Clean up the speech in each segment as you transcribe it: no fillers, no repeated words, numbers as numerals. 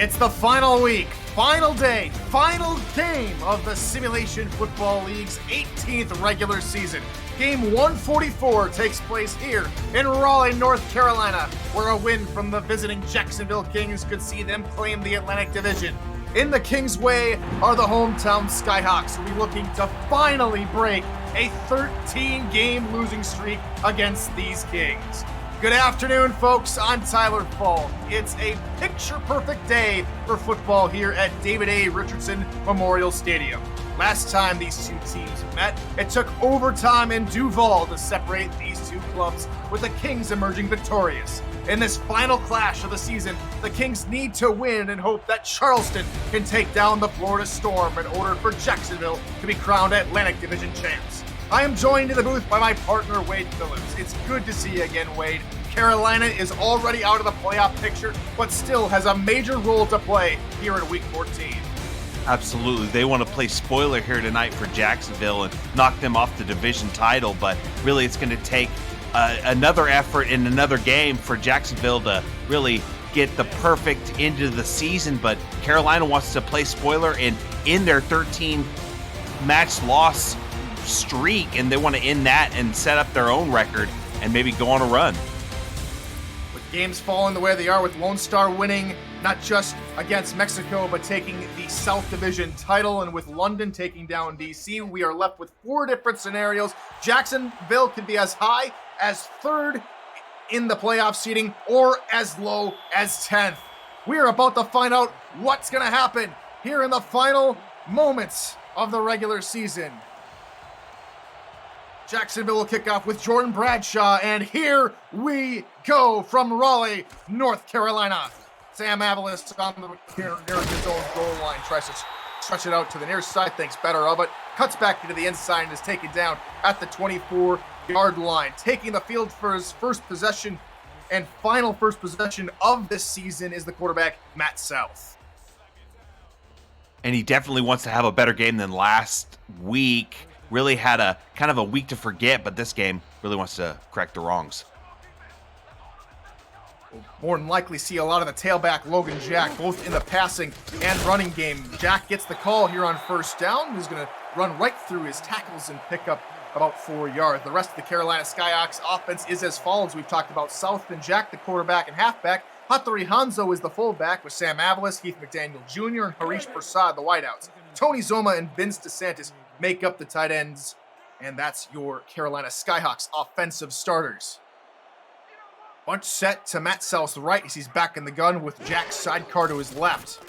It's the final week, final day, final game of the Simulation Football League's 18th regular season. Game 144 takes place here in Raleigh, North Carolina, where a win from the visiting Jacksonville Kings could see them claim the Atlantic Division. In the Kings' way are the hometown Skyhawks, who will be looking to finally break a 13-game losing streak against these Kings. Good afternoon, folks. I'm Tyler Fall. It's a picture-perfect day for football here at David A. Richardson Memorial Stadium. Last time these two teams met, it took overtime in Duval to separate these two clubs, with the Kings emerging victorious. In this final clash of the season, the Kings need to win and hope that Charleston can take down the Florida Storm in order for Jacksonville to be crowned Atlantic Division champs. I am joined in the booth by my partner, Wade Phillips. It's good to see you again, Wade. Carolina is already out of the playoff picture, but still has a major role to play here in Week 14. Absolutely. They want to play spoiler here tonight for Jacksonville and knock them off the division title, but really it's going to take another effort in another game for Jacksonville to really get the perfect end of the season. But Carolina wants to play spoiler and in their 13-match loss streak, and they want to end that and set up their own record and maybe go on a run. With games falling the way they are, with Lone Star winning not just against Mexico, but taking the South Division title, and with London taking down DC, we are left with four different scenarios. Jacksonville could be as high as third in the playoff seeding or as low as 10th. We are about to find out what's going to happen here in the final moments of the regular season. Jacksonville will kick off with Jordan Bradshaw, and here we go from Raleigh, North Carolina. Sam Avalis on the near his own goal line, tries to stretch it out to the near side, thinks better of it, cuts back into the inside and is taken down at the 24-yard line. Taking the field for his first possession and final first possession of this season is the quarterback, Matt South. And he definitely wants to have a better game than last week. Really had a kind of a week to forget, but this game really wants to correct the wrongs. We'll more than likely see a lot of the tailback, Logan Jack, both in the passing and running game. Jack gets the call here on first down. He's going to run right through his tackles and pick up about 4 yards. The rest of the Carolina Skyhawks offense is as follows. We've talked about South and Jack, the quarterback and halfback. Hattori Hanzo is the fullback, with Sam Avalis, Heath McDaniel Jr., and Harish Prasad, the wideouts. Tony Zoma and Vince DeSantis make up the tight ends, and that's your Carolina Skyhawks offensive starters. Bunch set to Matt South's right as he's back in the gun with Jack's sidecar to his left.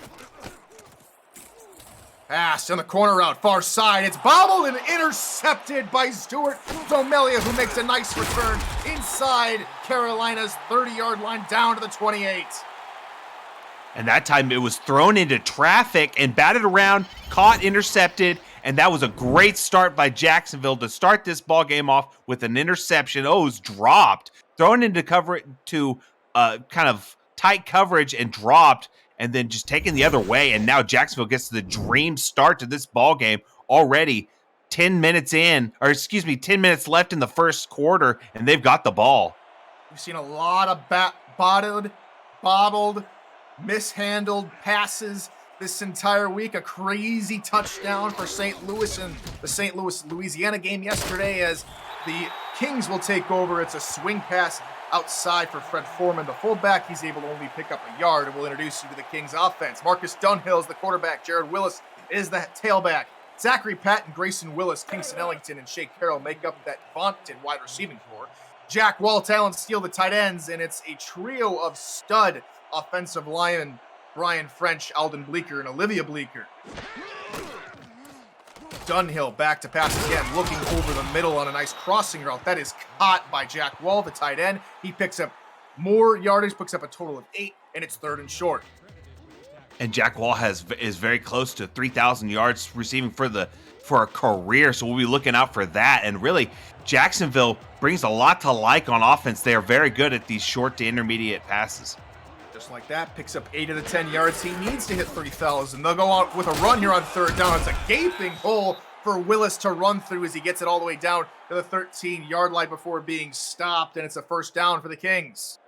Pass on the corner route, far side. It's bobbled and intercepted by Stuart Domelia, who makes a nice return inside Carolina's 30-yard line down to the 28. And that time it was thrown into traffic and batted around, caught, intercepted, and that was a great start by Jacksonville to start this ball game off with an interception. Oh, it was dropped, thrown into cover to kind of tight coverage and dropped, and then just taken the other way. And now Jacksonville gets the dream start to this ball game already. 10 minutes left in the first quarter, and they've got the ball. We've seen a lot of bobbled, mishandled passes this entire week. A crazy touchdown for St. Louis in the St. Louis, Louisiana game yesterday as the Kings will take over. It's a swing pass outside for Fred Foreman, the fullback. He's able to only pick up a yard, and we'll introduce you to the Kings offense. Marcus Dunhill is the quarterback. Jared Willis is the tailback. Zachary Patton, Grayson Willis, Kingston Ellington, and Shea Carroll make up that vaunted wide receiving corps. Jack Walt Allen steal the tight ends, and it's a trio of stud offensive linemen, Brian French, Alden Bleeker, and Olivia Bleeker. Dunhill back to pass again, looking over the middle on a nice crossing route. That is caught by Jack Wall, the tight end. He picks up more yardage, picks up a total of 8, and it's third and short. And Jack Wall is very close to 3,000 yards receiving for a career, so we'll be looking out for that. And really, Jacksonville brings a lot to like on offense. They are very good at these short to intermediate passes. Just like that, picks up 8 of the 10 yards he needs to hit 3,000. They'll go out with a run here on third down. It's a gaping hole for Willis to run through as he gets it all the way down to the 13-yard line before being stopped, and it's a first down for the Kings.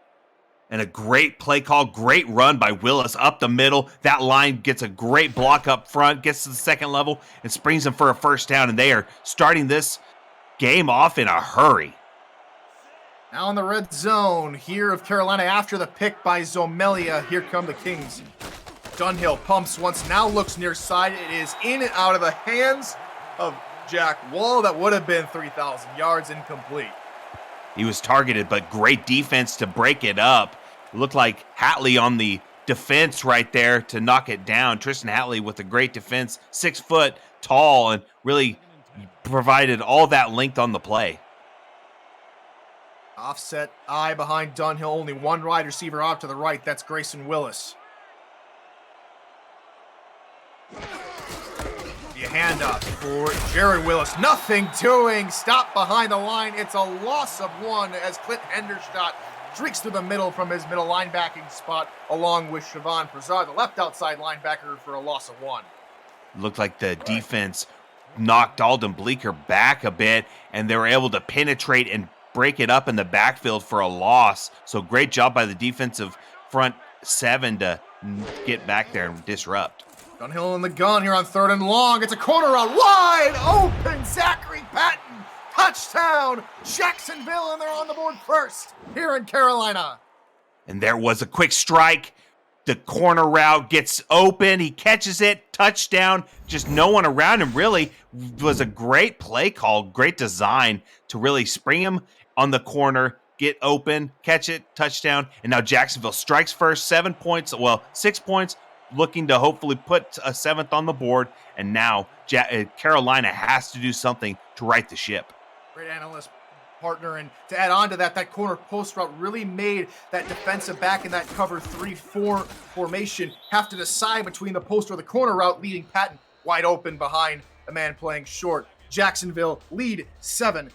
And a great play call, great run by Willis up the middle. That line gets a great block up front, gets to the second level, and springs them for a first down. And they are starting this game off in a hurry. Now in the red zone here of Carolina after the pick by Zomelia. Here come the Kings. Dunhill pumps once, now looks near side. It is in and out of the hands of Jack Wall. That would have been 3,000 yards, incomplete. He was targeted, but great defense to break it up. It looked like Hatley on the defense right there to knock it down. Tristan Hatley with a great defense, 6 foot tall, and really provided all that length on the play. Offset eye behind Dunhill, only one wide receiver off to the right. That's Grayson Willis. The handoff for Jared Willis. Nothing doing. Stop behind the line. It's a loss of 1 as Clint Hendershot streaks through the middle from his middle linebacking spot along with Siobhan Prezar, the left outside linebacker, for a loss of 1. Looked like the defense knocked Alden Bleeker back a bit, and they were able to penetrate and break it up in the backfield for a loss. So great job by the defensive front 7 to get back there and disrupt. Dunhill in the gun here on 3rd and long. It's a corner route, wide open. Zachary Patton, touchdown, Jacksonville, and they're on the board first here in Carolina. And there was a quick strike. The corner route gets open. He catches it. Touchdown. Just no one around him, really. Was a great play call. Great design to really spring him on the corner, get open, catch it, touchdown. And now Jacksonville strikes first. 6 points, looking to hopefully put a 7th on the board. And now Carolina has to do something to right the ship. Great analyst partner, and to add on to that, that corner post route really made that defensive back in that cover 3-4 formation have to decide between the post or the corner route, leaving Patton wide open behind the man playing short. Jacksonville lead 7-0.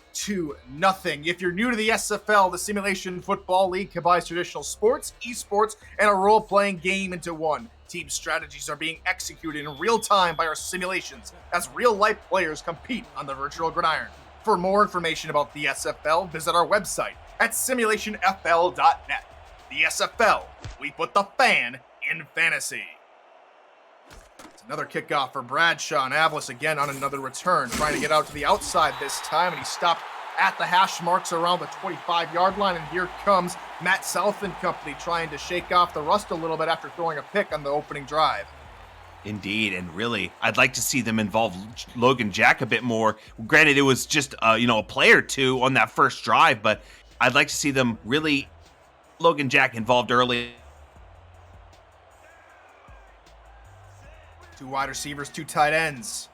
If you're new to the SFL, the Simulation Football League combines traditional sports, esports, and a role-playing game into one. Team strategies are being executed in real time by our simulations as real-life players compete on the virtual gridiron. For more information about the SFL, visit our website at simulationfl.net. The SFL, we put the fan in fantasy. It's another kickoff for Bradshaw, and Avlis again on another return, trying to get out to the outside this time, and he stopped at the hash marks around the 25-yard line, and here comes Matt South and company trying to shake off the rust a little bit after throwing a pick on the opening drive. Indeed, and really, I'd like to see them involve Logan Jack a bit more. Granted, it was just a play or two on that first drive, but I'd like to see them really Logan Jack involved early. 2 wide receivers, 2 tight ends.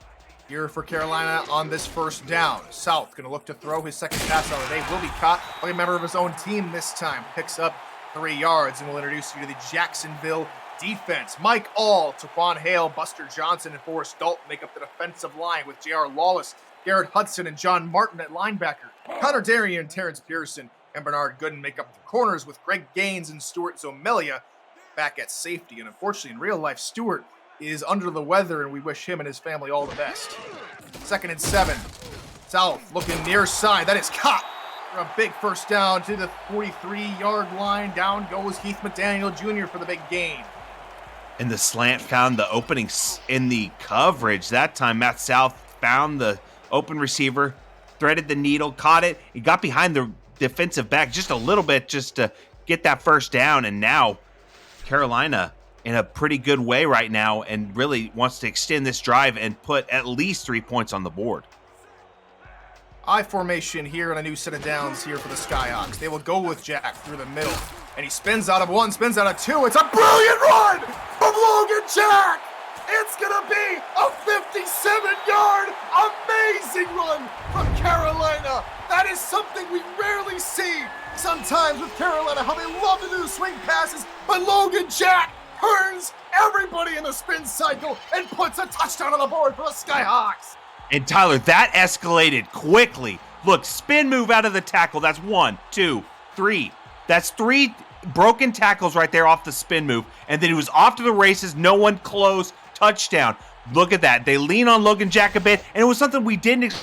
Here for Carolina on this first down. South going to look to throw. His second pass of the day will be caught by a member of his own team this time. Picks up 3 yards, and we'll introduce you to the Jacksonville defense. Mike All, Taquan Hale, Buster Johnson, and Forrest Dalton make up the defensive line with J.R. Lawless, Garrett Hudson, and John Martin at linebacker. Connor Darien and Terrence Pearson and Bernard Gooden make up the corners with Greg Gaines and Stuart Zomelia back at safety. And unfortunately, in real life, Stuart is under the weather, and we wish him and his family all the best. 2nd and 7. South looking near side. That is caught for a big first down to the 43-yard line. Down goes Heath McDaniel Jr. for the big gain. And the slant found the openings in the coverage. That time, Matt South found the open receiver, threaded the needle, caught it. He got behind the defensive back just a little bit just to get that first down. And now Carolina in a pretty good way right now and really wants to extend this drive and put at least 3 points on the board. I formation here and a new set of downs here for the Skyhawks. They will go with Jack through the middle. And he spins out of 1, spins out of 2. It's a brilliant run from Logan Jack. It's going to be a 57-yard amazing run from Carolina. That is something we rarely see sometimes with Carolina, how they love to do swing passes. But Logan Jack turns everybody in the spin cycle and puts a touchdown on the board for the Skyhawks. And Tyler, that escalated quickly. Look, spin move out of the tackle. That's 1, 2, 3. That's 3 broken tackles right there off the spin move. And then he was off to the races. No one close. Touchdown. Look at that. They lean on Logan Jack a bit. And it was something we didn't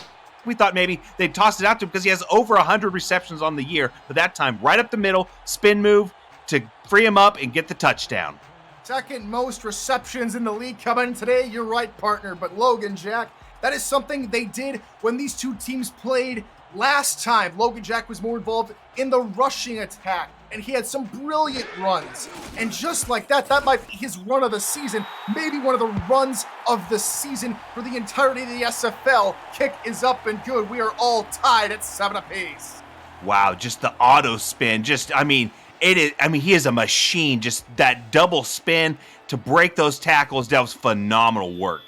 we thought maybe they'd toss it out to him because he has over 100 receptions on the year. But that time, right up the middle, spin move to free him up and get the touchdown. Second most receptions in the league coming today. You're right, partner. But Logan Jack, that is something they did when these two teams played last time. Logan Jack was more involved in the rushing attack, and he had some brilliant runs. And just like that, that might be his run of the season, maybe one of the runs of the season for the entirety of the SFL. Kick is up and good. We are all tied at 7 apiece. Wow, just the auto spin. He is a machine. Just that double spin to break those tackles, that was phenomenal work.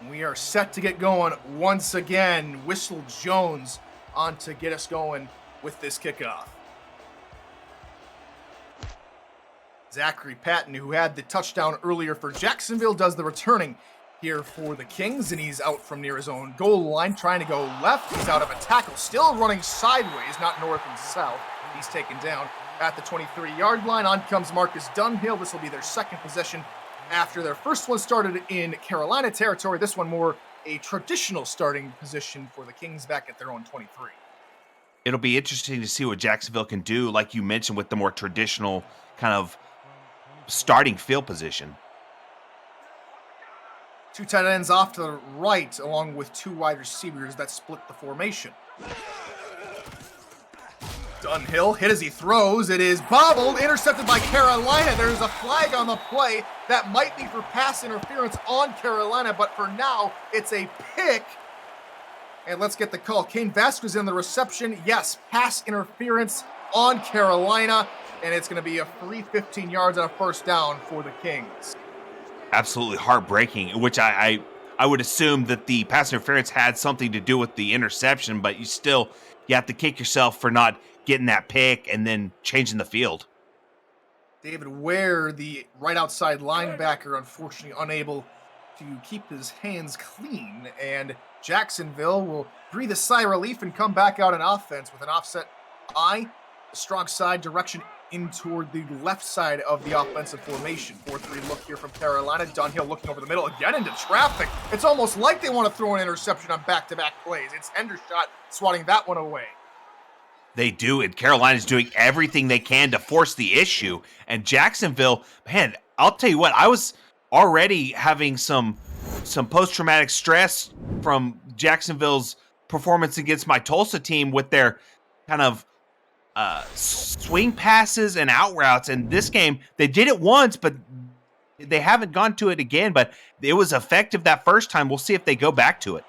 We are set to get going once again. Whistle Jones on to get us going with this kickoff. Zachary Patton, who had the touchdown earlier for Jacksonville, does the returning here for the Kings, and he's out from near his own goal line, trying to go left. He's out of a tackle, still running sideways, not north and south. He's taken down at the 23-yard line. On comes Marcus Dunhill. This will be their second possession after their first one started in Carolina territory. This one more a traditional starting position for the Kings back at their own 23. It'll be interesting to see what Jacksonville can do, like you mentioned, with the more traditional kind of starting field position. Two tight ends off to the right, along with two wide receivers that split the formation. Dunhill hit as he throws. It is bobbled, intercepted by Carolina. There's a flag on the play that might be for pass interference on Carolina, but for now, it's a pick. And let's get the call. Kane Vasquez in the reception. Yes, pass interference on Carolina, and it's going to be a free 15 yards and a first down for the Kings. Absolutely heartbreaking, which I would assume that the pass interference had something to do with the interception, but you have to kick yourself for not getting that pick and then changing the field. David Ware, the right outside linebacker, unfortunately unable to keep his hands clean, and Jacksonville will breathe a sigh of relief and come back out in offense with an offset eye, a strong side direction in toward the left side of the offensive formation. 4-3 look here from Carolina. Dunhill looking over the middle again into traffic. It's almost like they want to throw an interception on back-to-back plays. It's Hendershot swatting that one away. They do, and Carolina's doing everything they can to force the issue. And Jacksonville, man, I'll tell you what, I was already having some post-traumatic stress from Jacksonville's performance against my Tulsa team with their kind of swing passes and out routes. And this game, they did it once, but they haven't gone to it again. But it was effective that first time. We'll see if they go back to it.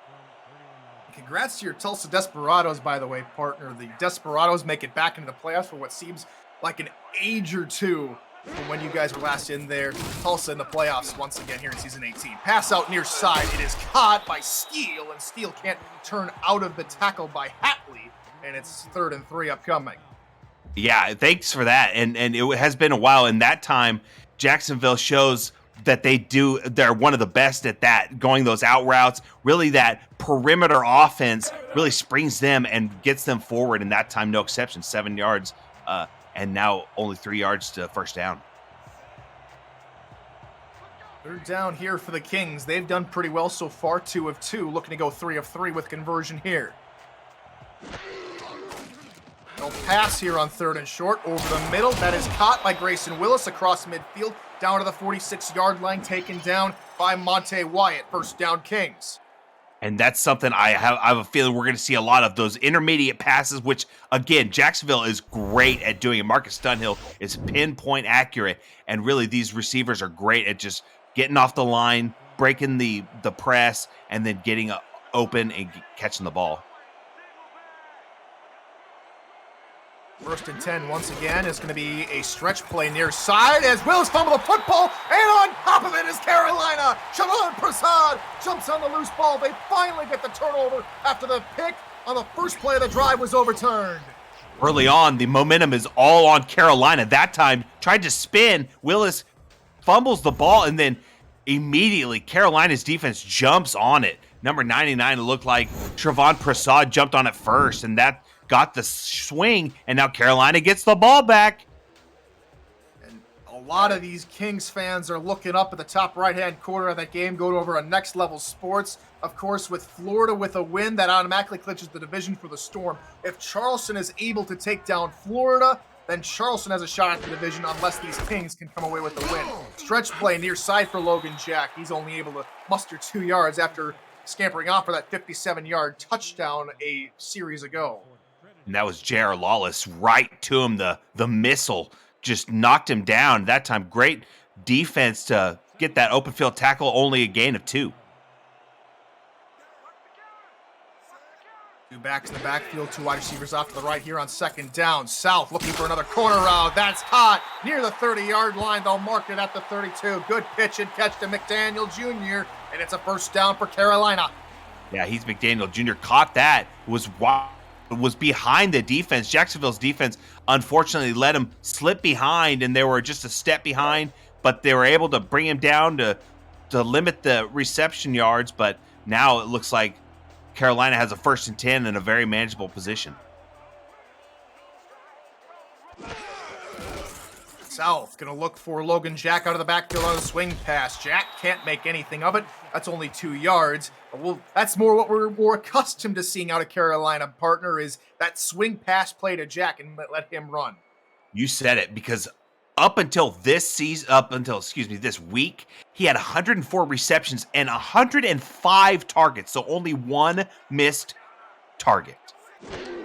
Congrats to your Tulsa Desperados, by the way, partner. The Desperados make it back into the playoffs for what seems like an age or two from when you guys were last in there. Tulsa in the playoffs once again here in season 18. Pass out near side. It is caught by Steele, and Steele can't turn out of the tackle by Hatley, and it's 3rd and 3 upcoming. Yeah, thanks for that. And it has been a while, and that time Jacksonville shows that they're one of the best at that, going those out routes. Really, that perimeter offense really springs them and gets them forward, and that time no exception, 7 yards, and now only 3 yards to first down. 3rd down here for the Kings. They've done pretty well so far, 2 of 2, looking to go 3 of 3 with conversion here. No pass here on 3rd and short, over the middle. That is caught by Grayson Willis across midfield, down to the 46-yard line, taken down by Monte Wyatt. First down, Kings. And that's something I have a feeling we're going to see a lot of those intermediate passes, which, again, Jacksonville is great at doing. And Marcus Dunhill is pinpoint accurate. And really, these receivers are great at just getting off the line, breaking the press, and then getting open and catching the ball. 1st and 10 once again is going to be a stretch play near side as Willis fumbles the football, and on top of it is Carolina. Shalon Prasad jumps on the loose ball. They finally get the turnover after the pick on the first play of the drive was overturned. Early on, the momentum is all on Carolina. That time, tried to spin. Willis fumbles the ball, and then immediately Carolina's defense jumps on it. Number 99, it looked like Trevon Prasad jumped on it first, and that got the swing, and now Carolina gets the ball back. And a lot of these Kings fans are looking up at the top right-hand corner of that game, going over on Next Level Sports. Of course, with Florida with a win, that automatically clinches the division for the Storm. If Charleston is able to take down Florida, Then Charleston has a shot at the division unless these Kings can come away with the win. Stretch play near side for Logan Jack. He's only able to muster 2 yards after scampering off for that 57-yard touchdown a series ago. And that was J.R. Lawless right to him. The missile just knocked him down. That time, great defense to get that open field tackle, only a gain of 2. 2 backs in the backfield, 2 wide receivers off to the right here on second down. South looking for another corner route. That's caught near the 30-yard line. They'll mark it at the 32. Good pitch and catch to McDaniel Jr., and it's a first down for Carolina. Yeah, he's McDaniel Jr. Caught that. Was behind the defense. Jacksonville's defense unfortunately let him slip behind, and they were just a step behind, but they were able to bring him down to limit the reception yards. But now it looks like Carolina has a 1st and 10 in a very manageable position. South going to look for Logan Jack out of the backfield on a swing pass. Jack can't make anything of it. That's only 2 yards. Well, that's more what we're more accustomed to seeing out of Carolina, partner, is that swing pass play to Jack and let him run. You said it, because this week, he had 104 receptions and 105 targets, so only 1 missed target.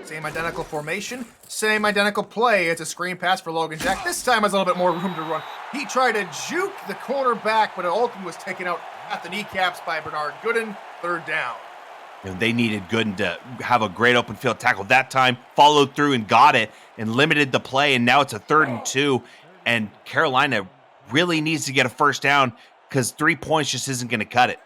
Same identical formation, same identical play. It's a screen pass for Logan Jack. This time has a little bit more room to run. He tried to juke the cornerback, but it ultimately was taken out at the kneecaps by Bernard Gooden. 3rd down. And they needed Gooden to have a great open field tackle. That time, followed through and got it and limited the play, and now it's a 3rd and 2. And Carolina really needs to get a first down, because 3 points just isn't going to cut it.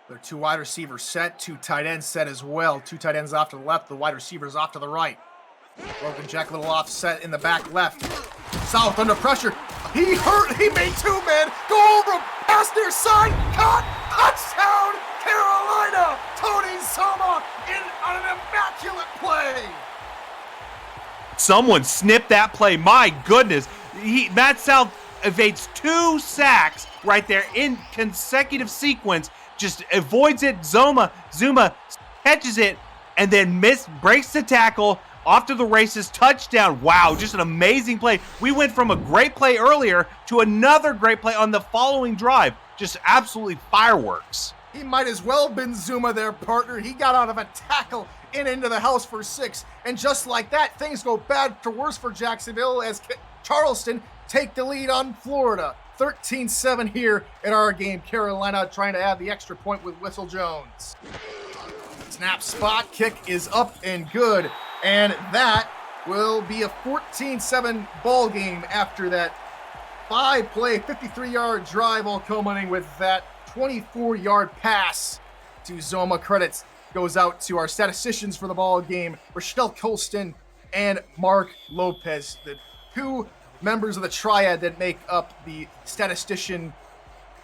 Their 2 wide receivers set, 2 tight ends set as well. 2 tight ends off to the left, the wide receivers off to the right. Logan Jack a little offset in the back left. South under pressure. He made 2 men go over, pass near side, caught, touchdown, Carolina! Tony Zoma on an immaculate play. Someone snipped that play. My goodness. Matt South evades 2 sacks right there in consecutive sequence. Just avoids it. Zuma catches it and then breaks the tackle. Off to the races, touchdown. Wow, just an amazing play. We went from a great play earlier to another great play on the following drive. Just absolutely fireworks. He might as well have been Zuma there, partner. He got out of a tackle and into the house for 6. And just like that, things go bad to worse for Jacksonville as Charleston take the lead on Florida. 13-7 here in our game. Carolina trying to add the extra point with Whistle Jones. Snap, spot, kick is up and good. And that will be a 14-7 ball game after that 5-play, 53-yard drive, all culminating with that 24-yard pass to Zoma. Credits goes out to our statisticians for the ball game, Rochelle Colston and Mark Lopez, the 2 members of the triad that make up the statistician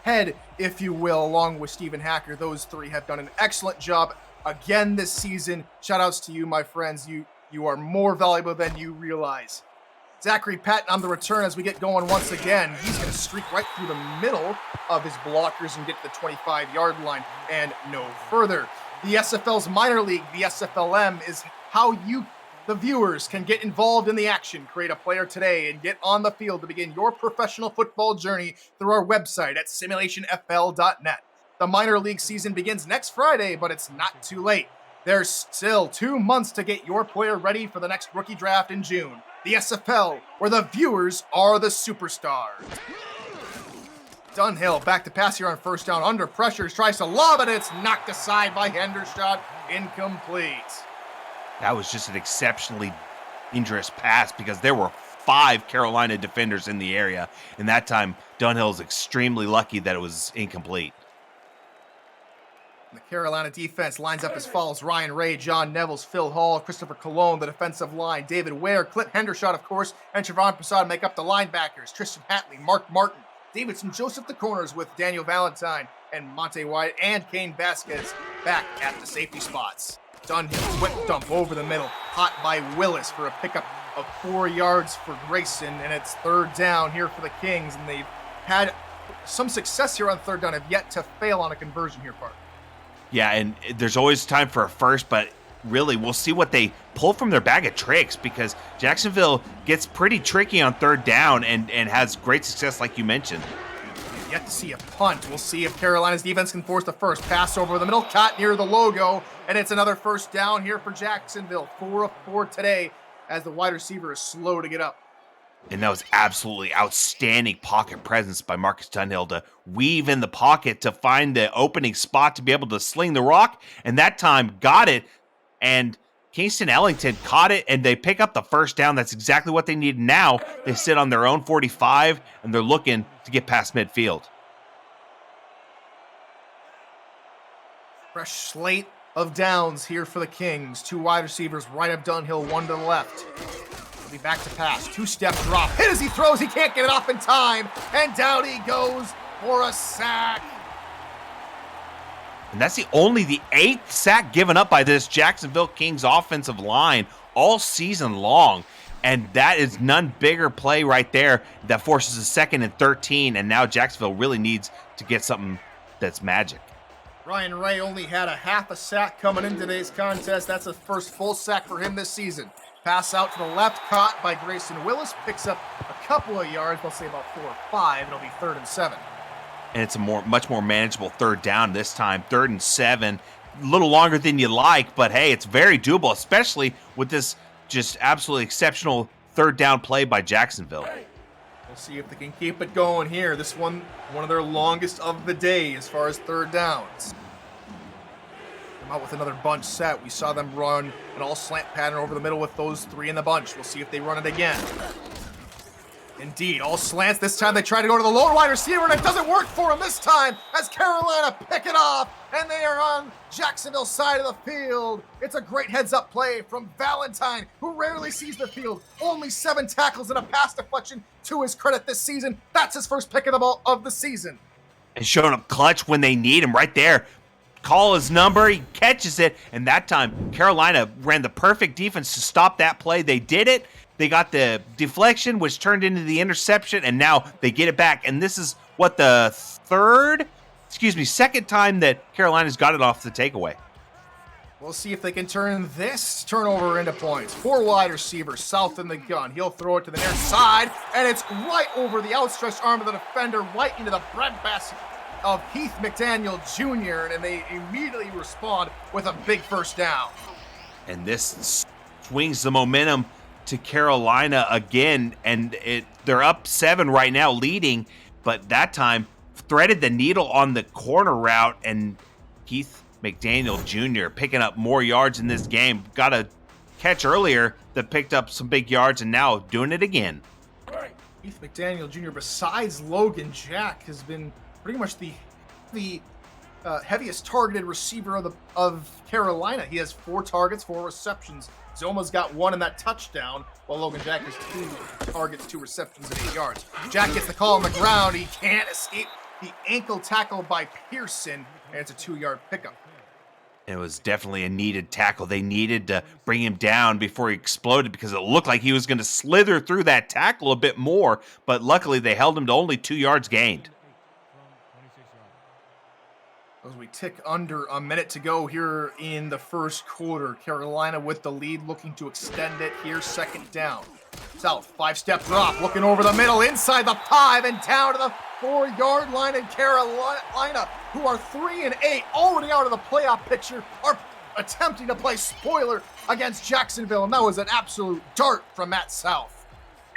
head, if you will, along with Stephen Hacker. Those 3 have done an excellent job again this season. Shout outs to you, my friends. You are more valuable than you realize. Zachary Patton on the return as we get going once again. He's going to streak right through the middle of his blockers and get to the 25-yard line and no further. The SFL's minor league, the SFLM, is how you, the viewers, can get involved in the action. Create a player today and get on the field to begin your professional football journey through our website at simulationfl.net. The minor league season begins next Friday, but it's not too late. There's still 2 months to get your player ready for the next rookie draft in June. The SFL, where the viewers are the superstars. Dunhill back to pass here on first down. Under pressure, tries to lob it. It's knocked aside by Hendershot. Incomplete. That was just an exceptionally dangerous pass because there were 5 Carolina defenders in the area. And that time, Dunhill is extremely lucky that it was incomplete. The Carolina defense lines up as follows: Ryan Ray, John Nevels, Phil Hall, Christopher Colon, the defensive line, David Ware, Clint Hendershot, of course, and Trevon Prasad make up the linebackers. Tristan Hatley, Mark Martin, Davidson Joseph, the corners with Daniel Valentine and Monte White, and Kane Vasquez back at the safety spots. Dunhill, quick dump over the middle, caught by Willis for a pickup of 4 yards for Grayson, and it's 3rd down here for the Kings, and they've had some success here on 3rd down, have yet to fail on a conversion here, Park. Yeah, and there's always time for a first, but really, we'll see what they pull from their bag of tricks, because Jacksonville gets pretty tricky on third down and has great success, like you mentioned. Yet to see a punt. We'll see if Carolina's defense can force the first pass over the middle, caught near the logo, and it's another first down here for Jacksonville. 4 of 4 today, as the wide receiver is slow to get up. And that was absolutely outstanding pocket presence by Marcus Dunhill to weave in the pocket to find the opening spot to be able to sling the rock, and that time got it, and Kingston Ellington caught it, and they pick up the first down. That's exactly what they need. Now they sit on their own 45, and they're looking to get past midfield. Fresh slate of downs here for the Kings. 2 wide receivers right of Dunhill, 1 to the left. He'll be back to pass. 2-step drop. Hit as he throws. He can't get it off in time. And down he goes for a sack. And that's the 8th sack given up by this Jacksonville Kings offensive line all season long. And that is none bigger play right there that forces a 2nd and 13. And now Jacksonville really needs to get something that's magic. Ryan Ray only had a half a sack coming in today's contest. That's the first full sack for him this season. Pass out to the left, caught by Grayson Willis. Picks up a couple of yards, we'll say about 4 or 5. It'll be 3rd and 7. And it's a much more manageable third down this time. 3rd and 7. A little longer than you like, but hey, it's very doable, especially with this just absolutely exceptional third down play by Jacksonville. We'll see if they can keep it going here. This one of their longest of the day as far as third downs. Come out with another bunch set. We saw them run an all slant pattern over the middle with those 3 in the bunch. We'll see if they run it again. Indeed, all slants. This time they try to go to the lower wide receiver, and it doesn't work for him this time as Carolina pick it off, and they are on Jacksonville's side of the field. It's a great heads-up play from Valentine, who rarely sees the field. Only 7 tackles and a pass deflection to his credit this season. That's his first pick of the ball of the season. And showing up clutch when they need him right there. Call his number, he catches it, and that time Carolina ran the perfect defense to stop that play. They did it. They got the deflection, which turned into the interception, and now they get it back. And this is what, the second time that Carolina's got it off the takeaway. We'll see if they can turn this turnover into points. 4 wide receivers, South in the gun. He'll throw it to the near side, and it's right over the outstretched arm of the defender, right into the breadbasket of Heath McDaniel Jr., and they immediately respond with a big first down. And this swings the momentum to Carolina again, and they're up 7 right now, leading, but that time threaded the needle on the corner route, and Heath McDaniel Jr. picking up more yards in this game. Got a catch earlier that picked up some big yards, and now doing it again. Heath McDaniel Jr., besides Logan Jack, has been pretty much the heaviest targeted receiver of Carolina. He has 4 targets, 4 receptions. Zoma's got 1 in that touchdown, while Logan Jack has 2 targets, 2 receptions, and 8 yards. Jack gets the call on the ground. He can't escape the ankle tackle by Pearson, and it's a 2-yard pickup. It was definitely a needed tackle. They needed to bring him down before he exploded, because it looked like he was going to slither through that tackle a bit more, but luckily they held him to only 2 yards gained. As we tick under a minute to go here in the first quarter, Carolina with the lead, looking to extend it here, 2nd down. South, 5-step drop, looking over the middle, inside the 5, and down to the 4-yard line, and Carolina, who are 3-8, already out of the playoff picture, are attempting to play spoiler against Jacksonville, and that was an absolute dart from Matt South.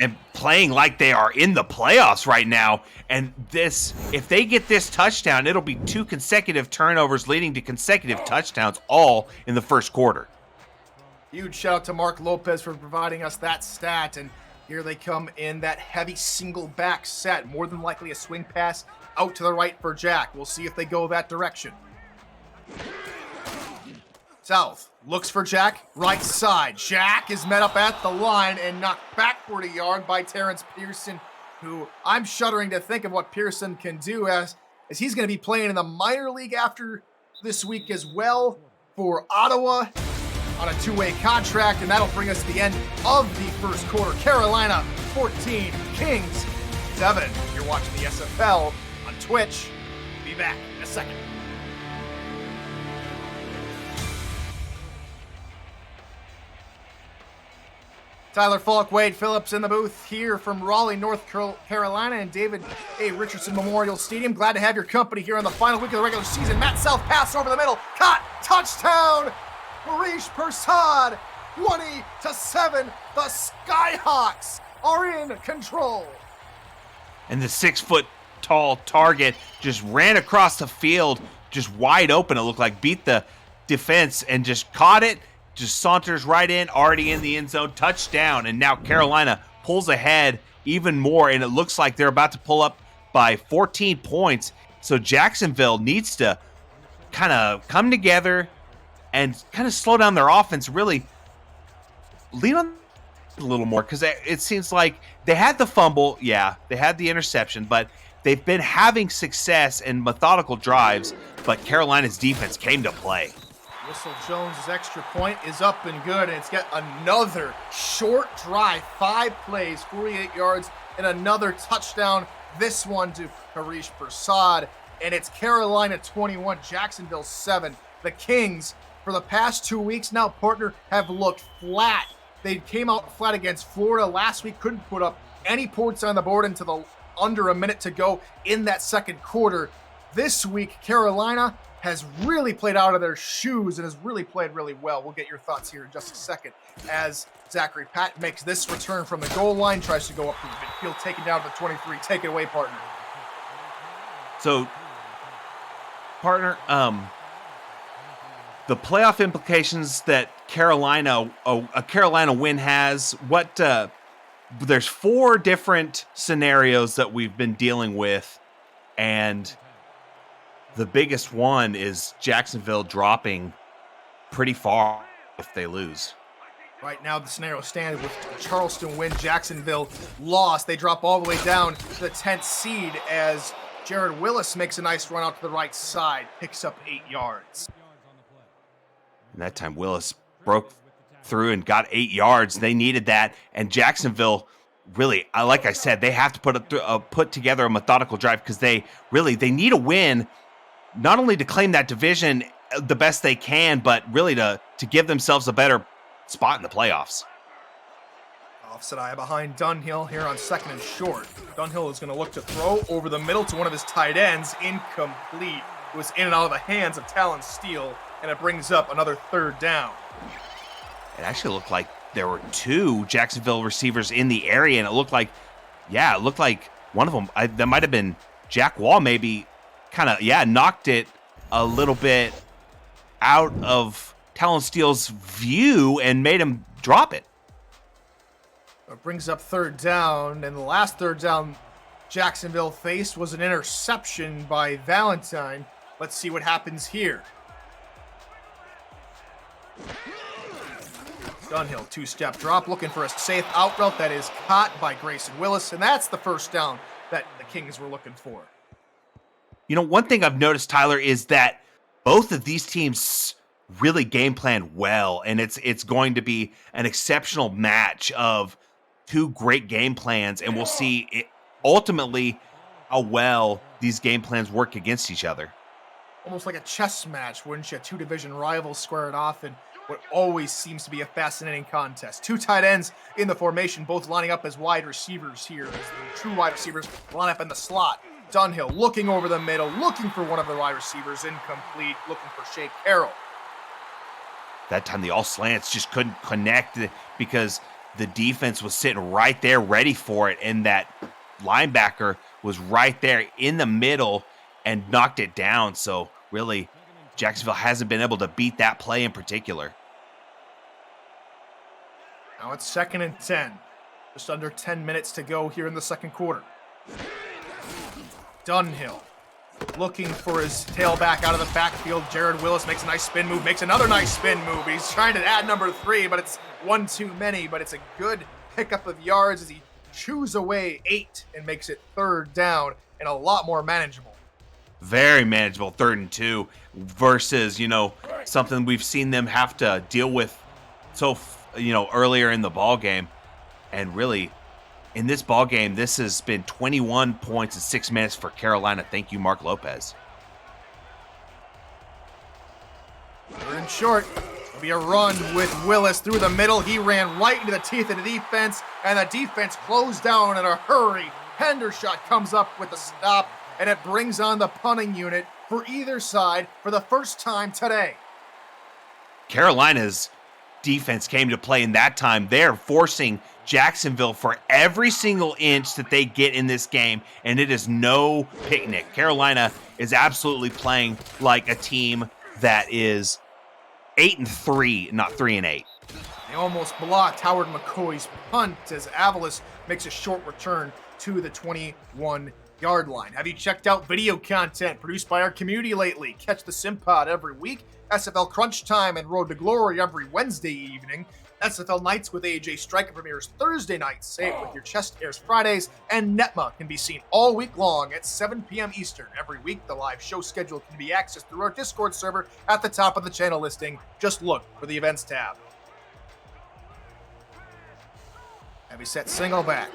And playing like they are in the playoffs right now. And this, if they get this touchdown, it'll be 2 consecutive turnovers leading to consecutive touchdowns, all in the first quarter. Huge shout out to Mark Lopez for providing us that stat. And here they come in that heavy single back set. More than likely a swing pass out to the right for Jack. We'll see if they go that direction. South looks for Jack, right side. Jack is met up at the line and knocked backward a yard by Terrence Pearson, who I'm shuddering to think of what Pearson can do, as he's going to be playing in the minor league after this week as well for Ottawa on a 2-way contract, and that'll bring us to the end of the first quarter. Carolina 14, Kings 7. You're watching the SFL on Twitch. Be back in a second. Tyler Falk, Wade Phillips in the booth here from Raleigh, North Carolina, and David A. Richardson Memorial Stadium. Glad to have your company here on the final week of the regular season. Matt Self pass over the middle, caught, touchdown! Harish Persad, 20-7. The Skyhawks are in control. And the 6-foot-tall target just ran across the field, just wide open. It looked like beat the defense and just caught it. Just saunters right in, already in the end zone, touchdown. And now Carolina pulls ahead even more, and it looks like they're about to pull up by 14 points. So Jacksonville needs to kind of come together and kind of slow down their offense, really lean on a little more, because it seems like they had the fumble, yeah, they had the interception, but they've been having success in methodical drives, but Carolina's defense came to play. Whistle Jones' extra point is up and good, and it's got another short drive, 5 plays, 48 yards, and another touchdown. This one to Harish Persad, and it's Carolina 21, Jacksonville 7. The Kings, for the past 2 weeks now, partner, have looked flat. They came out flat against Florida last week, couldn't put up any points on the board until under a minute to go in that second quarter. This week, Carolina has really played out of their shoes and has really played really well. We'll get your thoughts here in just a second as Zachary Patton makes this return from the goal line, tries to go up to the midfield, taken down to the 23. Take it away, partner. So, partner, the playoff implications that a Carolina win has, there's 4 different scenarios that we've been dealing with, and the biggest one is Jacksonville dropping pretty far if they lose. Right now, the scenario stands with Charleston win, Jacksonville lost. They drop all the way down to the 10th seed as Jared Willis makes a nice run out to the right side, picks up 8 yards. And that time Willis broke through and got 8 yards. They needed that, and Jacksonville really, like I said, they have to put together a methodical drive because they need a win, not only to claim that division the best they can, but really to give themselves a better spot in the playoffs. Offset eye behind Dunhill here on 2nd and short. Dunhill is going to look to throw over the middle to one of his tight ends. Incomplete. It was in and out of the hands of Talon Steele, and it brings up another 3rd down. It actually looked like there were 2 Jacksonville receivers in the area, and it looked like one of them, that might have been Jack Wall, maybe knocked it a little bit out of Talon Steele's view and made him drop it. It brings up 3rd down, and the last 3rd down Jacksonville faced was an interception by Valentine. Let's see what happens here. Dunhill, 2-step drop, looking for a safe out route that is caught by Grayson Willis, and that's the first down that the Kings were looking for. You know, one thing I've noticed, Tyler, is that both of these teams really game plan well, and it's going to be an exceptional match of 2 great game plans, and we'll see ultimately how well these game plans work against each other. Almost like a chess match, wouldn't you? 2 division rivals square it off in what always seems to be a fascinating contest. 2 tight ends in the formation, both lining up as wide receivers here, as the true wide receivers line up in the slot. Dunhill looking over the middle, looking for one of the wide receivers, incomplete, looking for Shea Carroll. That time the all slants just couldn't connect because the defense was sitting right there ready for it, and that linebacker was right there in the middle and knocked it down. So really, Jacksonville hasn't been able to beat that play in particular. Now it's 2nd and 10. Just under 10 minutes to go here in the second quarter. Dunhill looking for his tailback out of the backfield. Jared Willis makes a nice spin move, makes another nice spin move. He's trying to add number 3, but it's one too many. But it's a good pickup of yards as he chews away 8 and makes it 3rd down and a lot more manageable. Very manageable, 3rd and 2 versus, something we've seen them have to deal with earlier in the ball game. And really, in this ball game, this has been 21 points in 6 minutes for Carolina. Thank you, Mark Lopez. We're in short. It'll be a run with Willis through the middle. He ran right into the teeth of the defense, and the defense closed down in a hurry. Hendershot comes up with the stop, and it brings on the punting unit for either side for the first time today. Carolina's defense came to play in that time. They're forcing Jacksonville for every single inch that they get in this game, and it is no picnic. Carolina is absolutely playing like a team that is 8-3, not 3-8. They almost blocked Howard McCoy's punt as Avalos makes a short return to the 21-yard line. Have you checked out video content produced by our community lately? Catch the SimPod every week, SFL Crunch Time and Road to Glory every Wednesday evening, SFL Nights with AJ Striker premieres Thursday nights, Say It With Your Chest airs Fridays, and Netma can be seen all week long at 7 p.m. Eastern. Every week, the live show schedule can be accessed through our Discord server at the top of the channel listing. Just look for the events tab. Heavy set single back.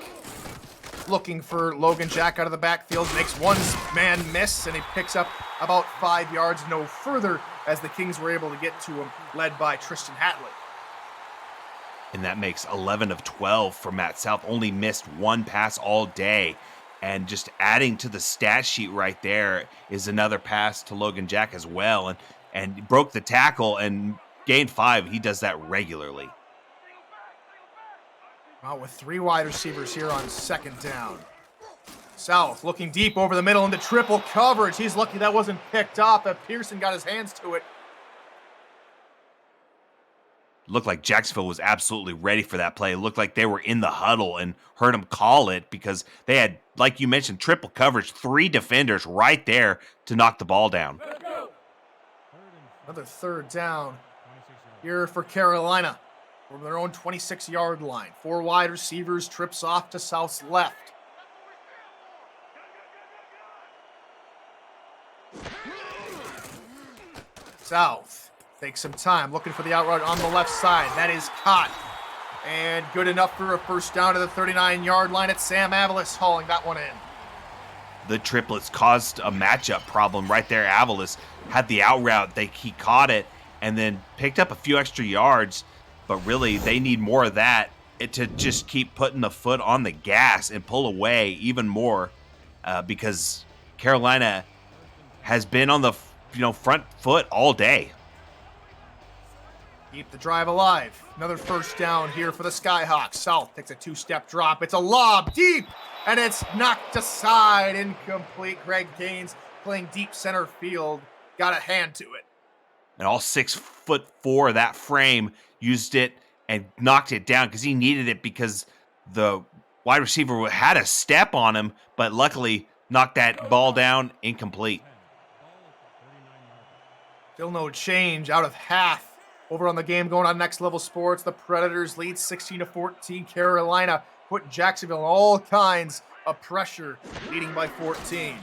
Looking for Logan Jack out of the backfield, makes one man miss, and he picks up about 5 yards, no further, as the Kings were able to get to him, led by Tristan Hatley. And that makes 11 of 12 for Matt South. Only missed one pass all day. And just adding to the stat sheet right there is another pass to Logan Jack as well. And broke the tackle and gained 5. He does that regularly. Well, with 3 wide receivers here on second down. South looking deep over the middle into triple coverage. He's lucky that wasn't picked off, but Pearson got his hands to it. Looked like Jacksonville was absolutely ready for that play. It looked like they were in the huddle and heard him call it because they had, like you mentioned, triple coverage, 3 defenders right there to knock the ball down. Another third down here for Carolina from their own 26-yard line. 4 wide receivers, trips off to South's left. South takes some time, looking for the out route on the left side. That is caught. And good enough for a first down to the 39-yard line. It's Sam Avalos hauling that one in. The triplets caused a matchup problem right there. Avalos had the out route. He caught it and then picked up a few extra yards. But really, they need more of that to just keep putting the foot on the gas and pull away even more because Carolina has been on the front foot all day. Keep the drive alive. Another first down here for the Skyhawks. South takes a 2-step drop. It's a lob deep, and it's knocked aside. Incomplete. Greg Gaines playing deep center field. Got a hand to it. And all 6'4" of that frame used it and knocked it down because he needed it because the wide receiver had a step on him, but luckily knocked that ball down incomplete. Still no change out of half. Over on the game going on Next Level Sports, the Predators lead 16-14. Carolina put Jacksonville in all kinds of pressure, leading by 14.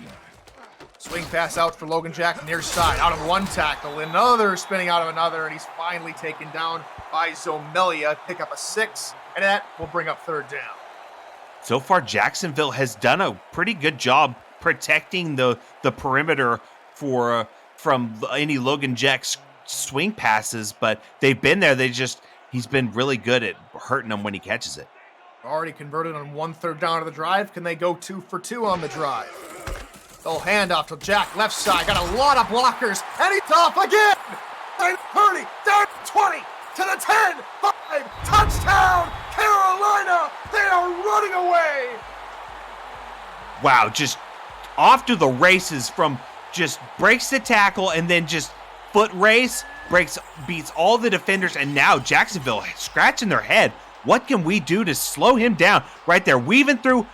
Swing pass out for Logan Jack near side, out of one tackle, another spinning out of another, and he's finally taken down by Zomelia. Pick up a 6, and that will bring up third down. So far, Jacksonville has done a pretty good job protecting the perimeter from any Logan Jack's swing passes, but they've been there. He's been really good at hurting them when he catches it. Already converted on 1 third down of the drive. Can they go 2 for 2 on the drive? They'll hand off to Jack, left side. Got a lot of blockers, and he's off again. Down 30, down 20, to the 10, 5, touchdown, Carolina. They are running away. Wow, just off to the races from just breaks the tackle and then just foot race, beats all the defenders, and now Jacksonville scratching their head. What can we do to slow him down? Right there, weaving through,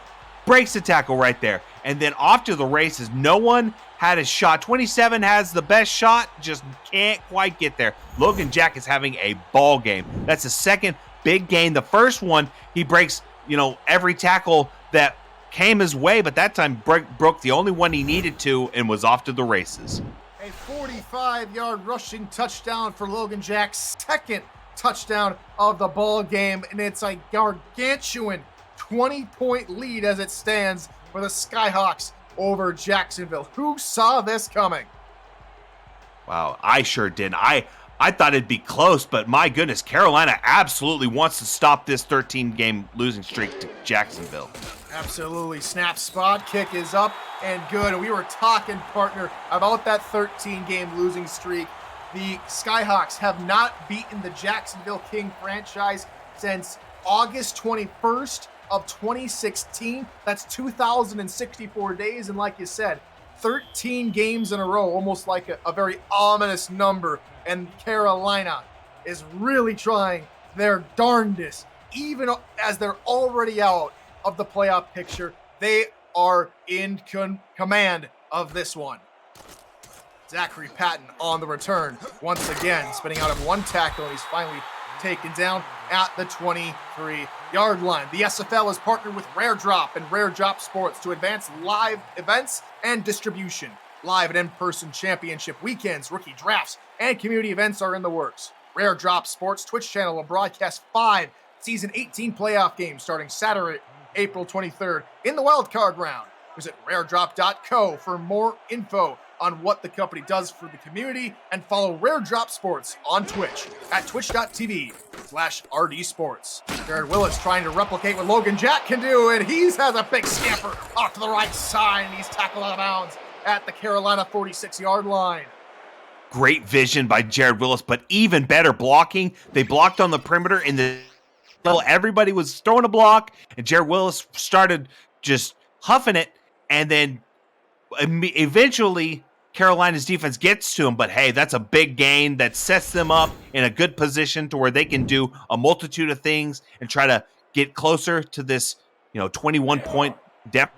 breaks the tackle right there, and then off to the races. No one had a shot. 27 has the best shot, just can't quite get there. Logan Jack is having a ball game. That's the second big gain. The first one, he breaks, every tackle that came his way, but that time broke the only one he needed to and was off to the races. A 45-yard rushing touchdown for Logan Jack's second touchdown of the ball game, and it's a gargantuan 20-point lead as it stands for the Skyhawks over Jacksonville. Who saw this coming? Wow, I sure did. I thought it'd be close, but my goodness, Carolina absolutely wants to stop this 13-game losing streak to Jacksonville. Absolutely. Snap spot, kick is up and good. And we were talking, partner, about that 13-game losing streak. The Skyhawks have not beaten the Jacksonville King franchise since August 21st of 2016. That's 2,064 days. And like you said, 13 games in a row, almost like a very ominous number. And Carolina is really trying their darndest, even as they're already out of the playoff picture. They are in command of this one. Zachary Patton on the return once again, spinning out of one tackle, and he's finally taken down at the 23-yard line. The SFL is partnered with Rare Drop and Rare Drop Sports to advance live events and distribution. Live and in-person championship weekends, rookie drafts, and community events are in the works. Rare Drop Sports Twitch channel will broadcast 5 Season 18 playoff games starting Saturday, April 23rd in the wildcard round. Visit raredrop.co for more info on what the company does for the community, and follow Rare Drop Sports on Twitch at twitch.tv/RD Sports. Jared Willis trying to replicate what Logan Jack can do, and he has a big scamper off to the right side, and he's tackled out of bounds at the Carolina 46-yard line. Great vision by Jared Willis, but even better blocking. They blocked on the perimeter in the everybody was throwing a block, and Jared Willis started just huffing it, and then eventually Carolina's defense gets to him. But hey, that's a big gain that sets them up in a good position to where they can do a multitude of things and try to get closer to this 21-point depth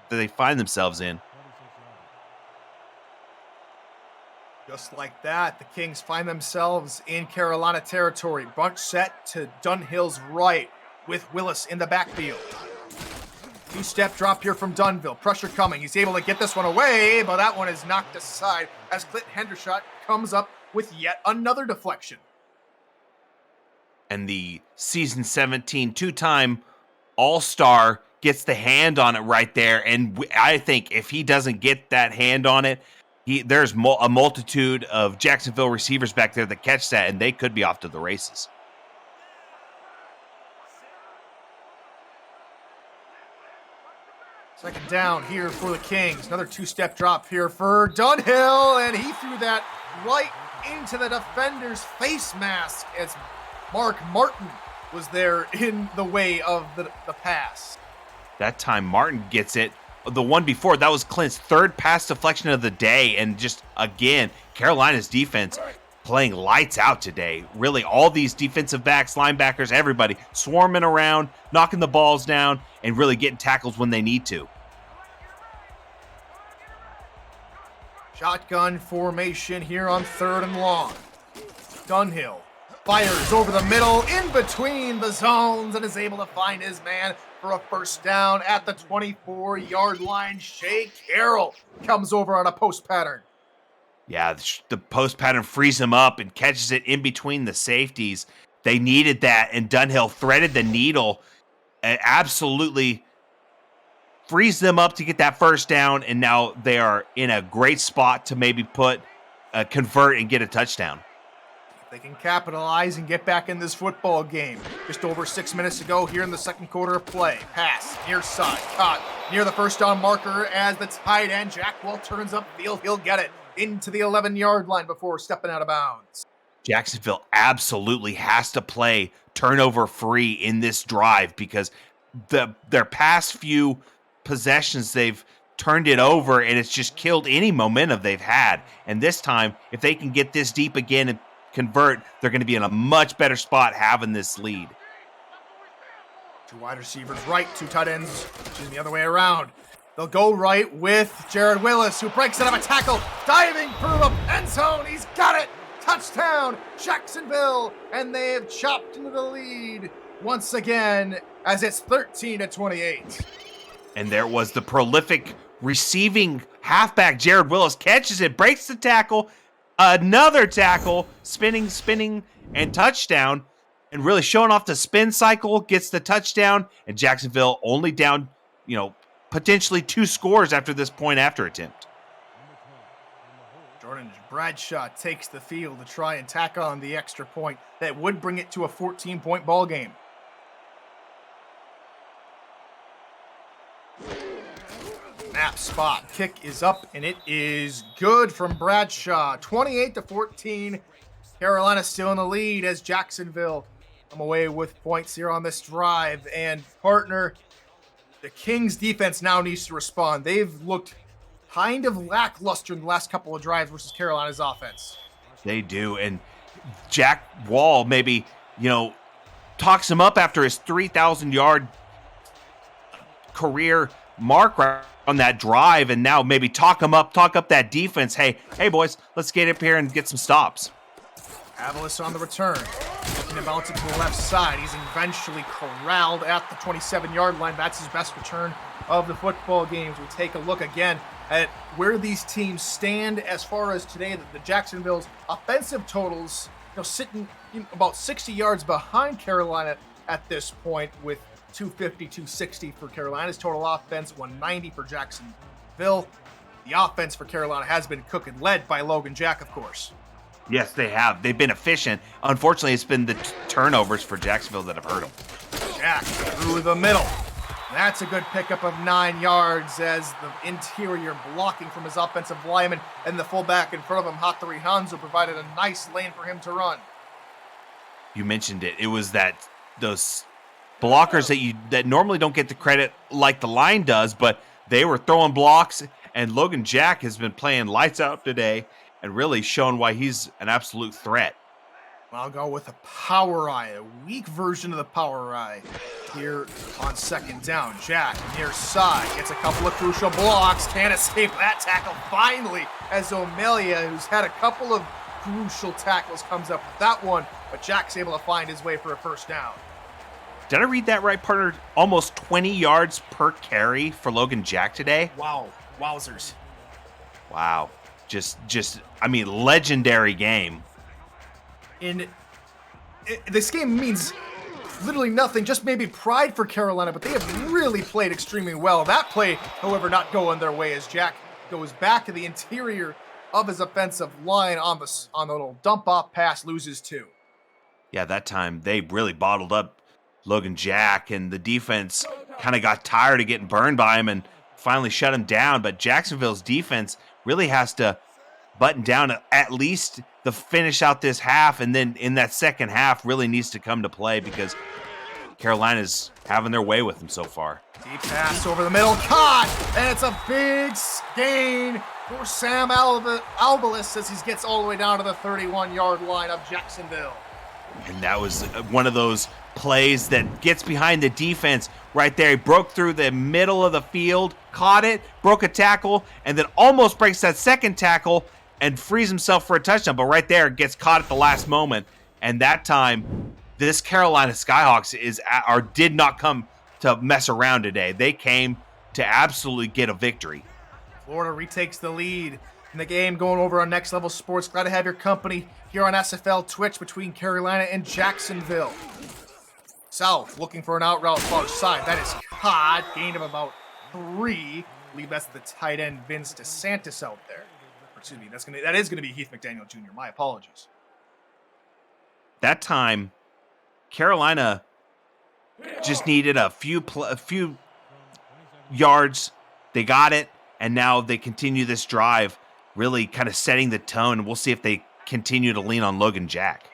that they find themselves in. Just like that, the Kings find themselves in Carolina territory. Bunch set to Dunhill's right with Willis in the backfield. Two-step drop here from Dunville. Pressure coming. He's able to get this one away, but that one is knocked aside as Clint Hendershot comes up with yet another deflection. And the season 17 two-time All-Star gets the hand on it right there. And I think if he doesn't get that hand on it, there's a multitude of Jacksonville receivers back there that catch that, and they could be off to the races. Second down here for the Kings. Another two-step drop here for Dunhill, and he threw that right into the defender's face mask as Mark Martin was there in the way of the pass. That time Martin gets it. The one before, that was Clint's third pass deflection of the day. And just, again, Carolina's defense playing lights out today. Really, all these defensive backs, linebackers, everybody swarming around, knocking the balls down, and really getting tackles when they need to. Shotgun formation here on 3rd and long. Dunhill fires over the middle, in between the zones, and is able to find his man for a first down at the 24-yard line. Shea Carroll comes over on a post pattern. Yeah, the post pattern frees him up and catches it in between the safeties. They needed that, and Dunhill threaded the needle and absolutely frees them up to get that first down, and now they are in a great spot to maybe convert and get a touchdown. They can capitalize and get back in this football game. Just over 6 minutes to go here in the second quarter of play. Pass, near side, caught near the first down marker as the tight end Jackwell turns upfield. He'll get it into the 11-yard line before stepping out of bounds. Jacksonville absolutely has to play turnover free in this drive because their past few possessions, they've turned it over and it's just killed any momentum they've had. And this time, if they can get this deep again and convert, they're going to be in a much better spot having this lead. Two wide receivers right, two tight ends, the other way around. They'll go right with Jared Willis, who breaks out of a tackle, diving through the end zone. He's got it. Touchdown, Jacksonville, and they have chopped into the lead once again as it's 13-28. And there was the prolific receiving halfback Jared Willis, catches it, breaks the tackle, another tackle, spinning, and touchdown, and really showing off the spin cycle, gets the touchdown, and Jacksonville only down, potentially 2 scores after this point after attempt. Jordan Bradshaw takes the field to try and tack on the extra point that would bring it to a 14-point ball game. Snap spot. Kick is up, and it is good from Bradshaw. 28-14. Carolina still in the lead as Jacksonville come away with points here on this drive. And partner, the Kings defense now needs to respond. They've looked kind of lackluster in the last couple of drives versus Carolina's offense. They do. And Jack Wall maybe, talks him up after his 3,000-yard career mark right on that drive, and now maybe talk up that defense. Hey boys, let's get up here and get some stops. Avalos on the return, looking to bounce it to the left side. He's eventually corralled at the 27-yard line. That's his best return of the football games. We take a look again at where these teams stand as far as today. The Jacksonville's offensive totals, sitting about 60 yards behind Carolina at this point, with 250, 260 for Carolina's total offense, 190 for Jacksonville. The offense for Carolina has been cooking, led by Logan Jack, of course. Yes, they have. They've been efficient. Unfortunately, it's been the turnovers for Jacksonville that have hurt them. Jack through the middle. That's a good pickup of 9 yards as the interior blocking from his offensive lineman, and the fullback in front of him, Hattori Hanzo, provided a nice lane for him to run. You mentioned it. It was those blockers that normally don't get the credit like the line does, but they were throwing blocks, and Logan Jack has been playing lights out today and really shown why he's an absolute threat. I'll go with a power eye, a weak version of the power eye here on second down. Jack near side gets a couple of crucial blocks, can't escape that tackle finally, as O'Melia, who's had a couple of crucial tackles, comes up with that one, but Jack's able to find his way for a first down. Did I read that right, partner? Almost 20 yards per carry for Logan Jack today. Wow. Wowzers. Wow. Legendary game. This game means literally nothing, just maybe pride for Carolina, but they have really played extremely well. That play, however, not going their way as Jack goes back to the interior of his offensive line on the little dump-off pass, loses 2. Yeah, that time they really bottled up Logan Jack, and the defense kind of got tired of getting burned by him and finally shut him down. But Jacksonville's defense really has to button down at least the finish out this half, and then in that second half really needs to come to play because Carolina's having their way with them so far. Deep pass over the middle, caught, and it's a big gain for Sam Albalis as he gets all the way down to the 31-yard line of Jacksonville. And that was one of those plays that gets behind the defense right there. He broke through the middle of the field, caught it, broke a tackle, and then almost breaks that second tackle and frees himself for a touchdown. But right there, gets caught at the last moment. And that time, this Carolina Skyhawks did not come to mess around today. They came to absolutely get a victory. Florida retakes the lead in the game, going over on Next Level Sports. Glad to have your company here on SFL Twitch between Carolina and Jacksonville. South looking for an out route far side. That is caught. Gain of about 3. I believe that's the tight end Vince DeSantis out there. Excuse me, that is gonna be Heath McDaniel Jr. My apologies. That time, Carolina just needed a few yards. They got it, and now they continue this drive, really kind of setting the tone. We'll see if they continue to lean on Logan Jack.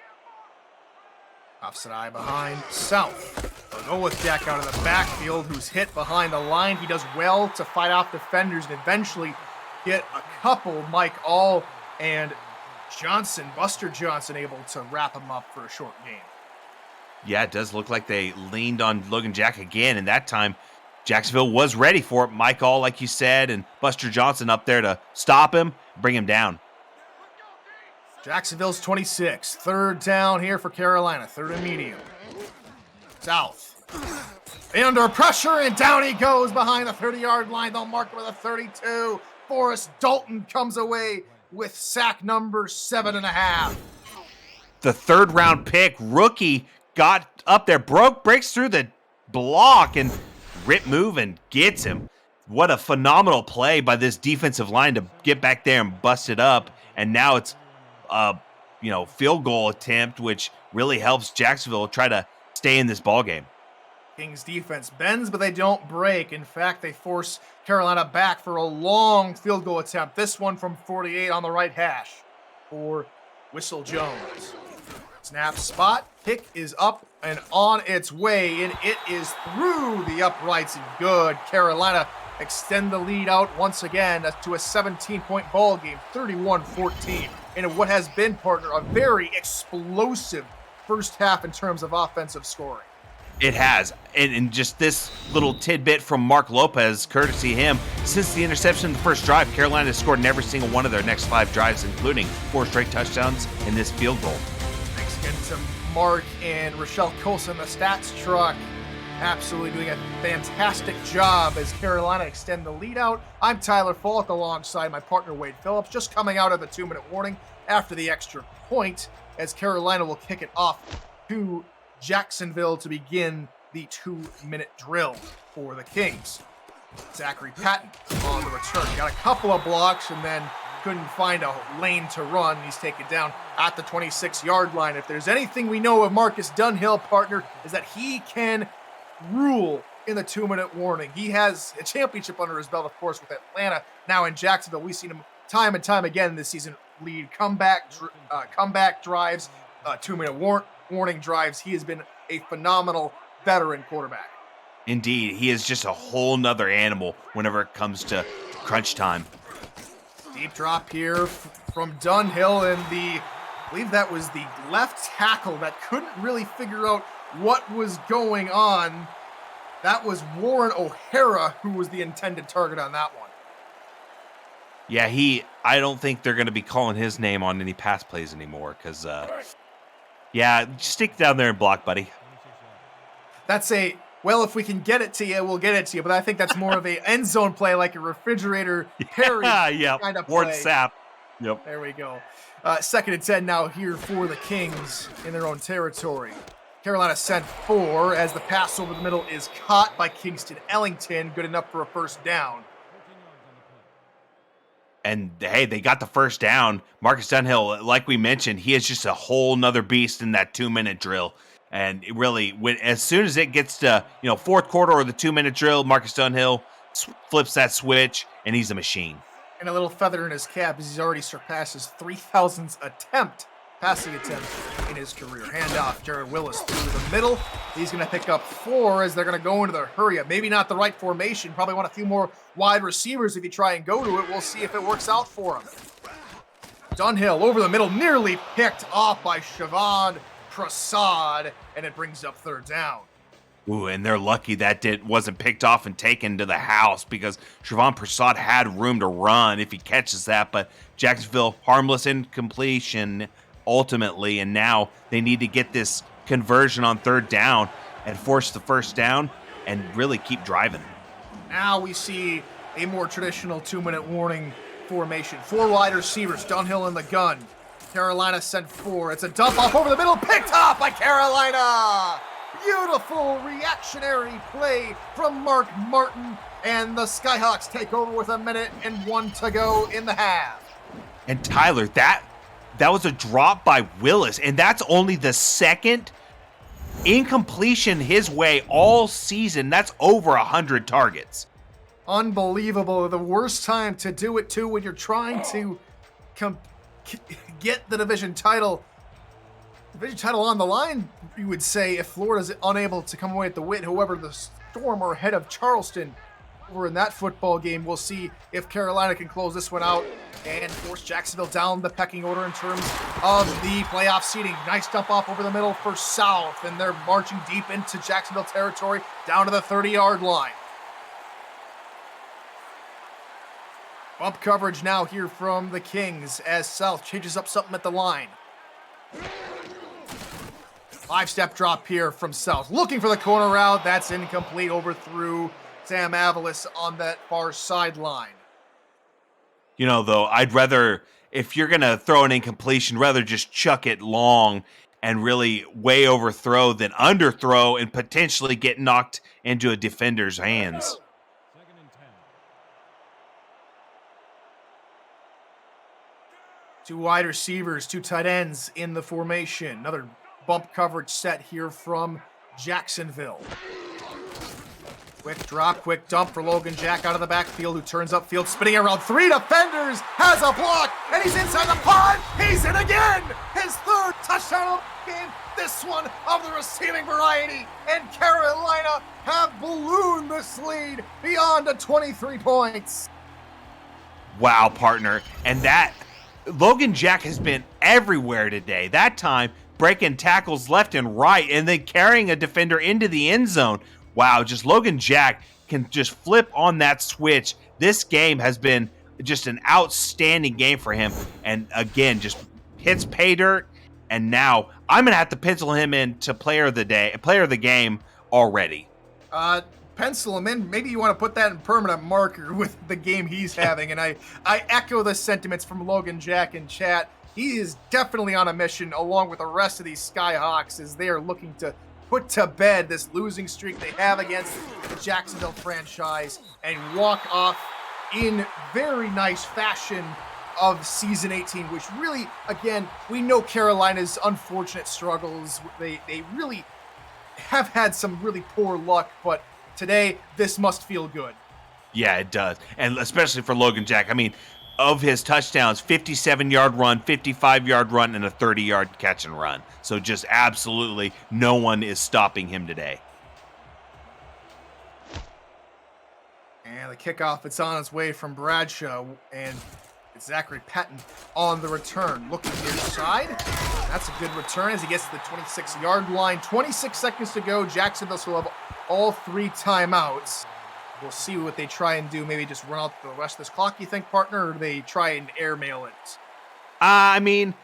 Opposite eye behind South. They'll go with Jack out of the backfield, who's hit behind the line. He does well to fight off defenders and eventually get a couple. Mike All and Buster Johnson, able to wrap him up for a short game. Yeah, it does look like they leaned on Logan Jack again, and that time Jacksonville was ready for it. Mike All, like you said, and Buster Johnson up there to stop him, bring him down. Jacksonville's 26. Third down here for Carolina. Third and medium. South. Under pressure, and down he goes behind the 30-yard line. They'll mark him with a 32. Forrest Dalton comes away with sack number 7.5. The third-round pick, rookie, got up there, breaks through the block, and rip move and gets him. What a phenomenal play by this defensive line to get back there and bust it up. and now it's field goal attempt, which really helps Jacksonville try to stay in this ball game. Kings defense bends, but they don't break. In fact, they force Carolina back for a long field goal attempt. This one from 48 on the right hash for Whistle Jones. Snap spot, kick is up and on its way, and it is through the uprights and good. Carolina extend the lead out once again to a 17-point ball game, 31-14. In what has been, partner, a very explosive first half in terms of offensive scoring. It has. And just this little tidbit from Mark Lopez, courtesy him, since the interception in the first drive, Carolina has scored in every single one of their next 5 drives, including 4 straight touchdowns in this field goal. Thanks again to Mark and Rochelle Colson, the stats truck. Absolutely doing a fantastic job as Carolina extend the lead out. I'm Tyler Falk alongside my partner Wade Phillips, just coming out of the 2-minute warning after the extra point, as Carolina will kick it off to Jacksonville to begin the 2-minute drill for the Kings. Zachary Patton on the return. Got a couple of blocks and then couldn't find a lane to run. He's taken down at the 26-yard line. If there's anything we know of Marcus Dunhill, partner, is that he can rule in the 2-minute warning. He has a championship under his belt, of course, with Atlanta. Now in Jacksonville, we've seen him time and time again this season lead comeback drives, 2-minute warning drives. He has been a phenomenal veteran quarterback. Indeed, he is just a whole nother animal whenever it comes to crunch time. Deep drop here from Dunhill, and I believe that was the left tackle that couldn't really figure out what was going on. That was Warren O'Hara who was the intended target on that one. Yeah, I don't think they're going to be calling his name on any pass plays anymore because, stick down there and block, buddy. That's if we can get it to you, we'll get it to you. But I think that's more of a end zone play, like a refrigerator Perry kind of play. Warren Sapp. Yep. There we go. 2nd and 10 now here for the Kings in their own territory. Carolina sent 4 as the pass over the middle is caught by Kingston Ellington. Good enough for a first down. And, hey, they got the first down. Marcus Dunhill, like we mentioned, he is just a whole nother beast in that 2-minute drill. And it really, as soon as it gets to, fourth quarter or the 2-minute drill, Marcus Dunhill flips that switch, and he's a machine. And a little feather in his cap as he's already surpassed his 3,000th passing attempt in his career. Handoff, Jared Willis through the middle. He's going to pick up 4 as they're going to go into the hurry up. Maybe not the right formation. Probably want a few more wide receivers if you try and go to it. We'll see if it works out for him. Dunhill over the middle, nearly picked off by Siobhan Prasad, and it brings up 3rd down. Ooh, and they're lucky that wasn't picked off and taken to the house because Siobhan Prasad had room to run if he catches that, but Jacksonville, harmless incompletion ultimately, and now they need to get this conversion on 3rd down and force the first down and really keep driving. Now we see a more traditional 2-minute warning formation. 4 wide receivers, Dunhill in the gun. Carolina sent 4. It's a dump off over the middle, picked off by Carolina. Beautiful reactionary play from Mark Martin, and the Skyhawks take over with 1:01 to go in the half. And Tyler, that was a drop by Willis, and that's only the 2nd incompletion his way all season. That's over 100 targets. Unbelievable. The worst time to do it, too, when you're trying to get the division title on the line, you would say, if Florida's unable to come away with the win. However, the Storm are ahead of Charleston over in that football game. We'll see if Carolina can close this one out and force Jacksonville down the pecking order in terms of the playoff seeding. Nice dump off over the middle for South, and they're marching deep into Jacksonville territory down to the 30-yard line. Bump coverage now here from the Kings as South changes up something at the line. 5-step drop here from South. Looking for the corner route. That's incomplete. Overthrew Sam Avalis on that far sideline. Though, I'd rather, if you're going to throw an incompletion, rather just chuck it long and really way overthrow than underthrow and potentially get knocked into a defender's hands. Two wide receivers, two tight ends in the formation. Another bump coverage set here from Jacksonville. Quick drop, quick dump for Logan Jack out of the backfield, who turns upfield, spinning around three defenders, has a block, and he's inside the pod. He's in again. His third touchdown of the game, this one of the receiving variety. And Carolina have ballooned this lead beyond a 23 points. Wow, partner. And that Logan Jack has been everywhere today. That time, breaking tackles left and right, and then carrying a defender into the end zone. Wow, just Logan Jack can just flip on that switch. This game has been just an outstanding game for him. And again, just hits pay dirt. And now I'm going to have to pencil him in to player of the game already. Pencil him in. Maybe you want to put that in permanent marker with the game he's having. And I echo the sentiments from Logan Jack in chat. He is definitely on a mission along with the rest of these Skyhawks as they are looking to put to bed this losing streak they have against the Jacksonville franchise and walk off in very nice fashion of season 18, which really, again, we know Carolina's unfortunate struggles. They really have had some really poor luck, but today this must feel good. Yeah, it does. And especially for Logan Jack. I mean, of his touchdowns, 57-yard run, 55-yard run, and a 30-yard catch and run. So just absolutely no one is stopping him today. And the kickoff, it's on its way from Bradshaw, and it's Zachary Patton on the return. Looking near side. That's a good return as he gets to the 26-yard line. 26 seconds to go. Jacksonville will have all three timeouts. We'll see what they try and do. Maybe just run out the rest of this clock, you think, partner, or do they try and airmail it? I mean,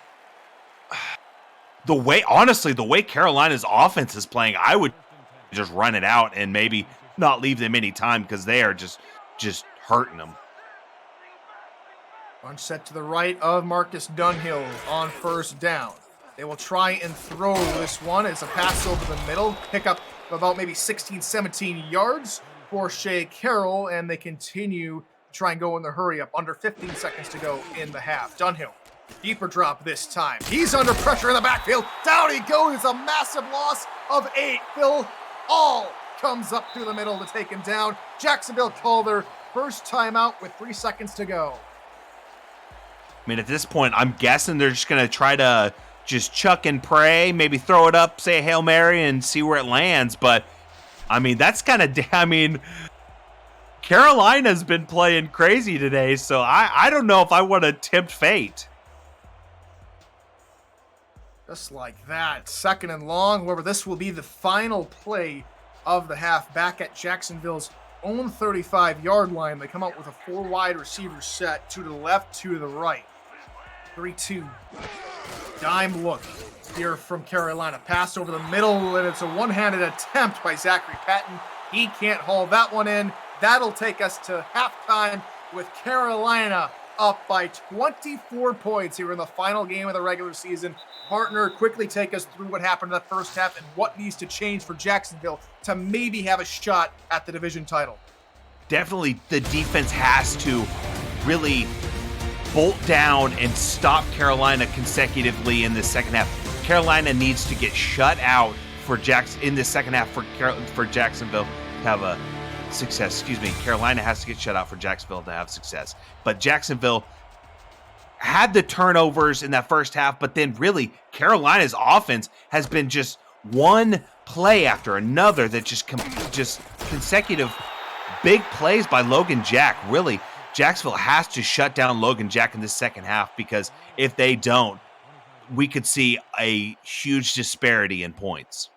the way Carolina's offense is playing, I would just run it out and maybe not leave them any time because they are just hurting them. Bunch set to the right of Marcus Dunhill on first down. They will try and throw this one. It's a pass over the middle. Pick up about maybe 16, 17 yards for Shea Carroll, and they continue to try and go in the hurry up. Under 15 seconds to go in the half. Dunhill, deeper drop this time. He's under pressure in the backfield. Down he goes. It's a massive loss of 8. Phil All comes up through the middle to take him down. Jacksonville call their first timeout with 3 seconds to go. I mean, at this point, I'm guessing they're just going to try to just chuck and pray, maybe throw it up, say a Hail Mary, and see where it lands. But I mean, that's kind of, Carolina's been playing crazy today, so I don't know if I want to tempt fate. Just like that, 2nd and long. However, this will be the final play of the half back at Jacksonville's own 35-yard line. They come out with a 4 wide receiver set, 2 to the left, 2 to the right. 3-2. Dime look here from Carolina. Pass over the middle, and it's a one-handed attempt by Zachary Patton. He can't haul that one in. That'll take us to halftime with Carolina up by 24 points here in the final game of the regular season. Partner, quickly take us through what happened in the first half and what needs to change for Jacksonville to maybe have a shot at the division title. Definitely the defense has to really bolt down and stop Carolina consecutively in the second half. Carolina needs to get shut out in the second half for Jacksonville to have a success. Carolina has to get shut out for Jacksonville to have success. But Jacksonville had the turnovers in that first half, but then really Carolina's offense has been just one play after another that just consecutive big plays by Logan Jack. Really, Jacksonville has to shut down Logan Jack in the second half, because if they don't, we could see a huge disparity in points.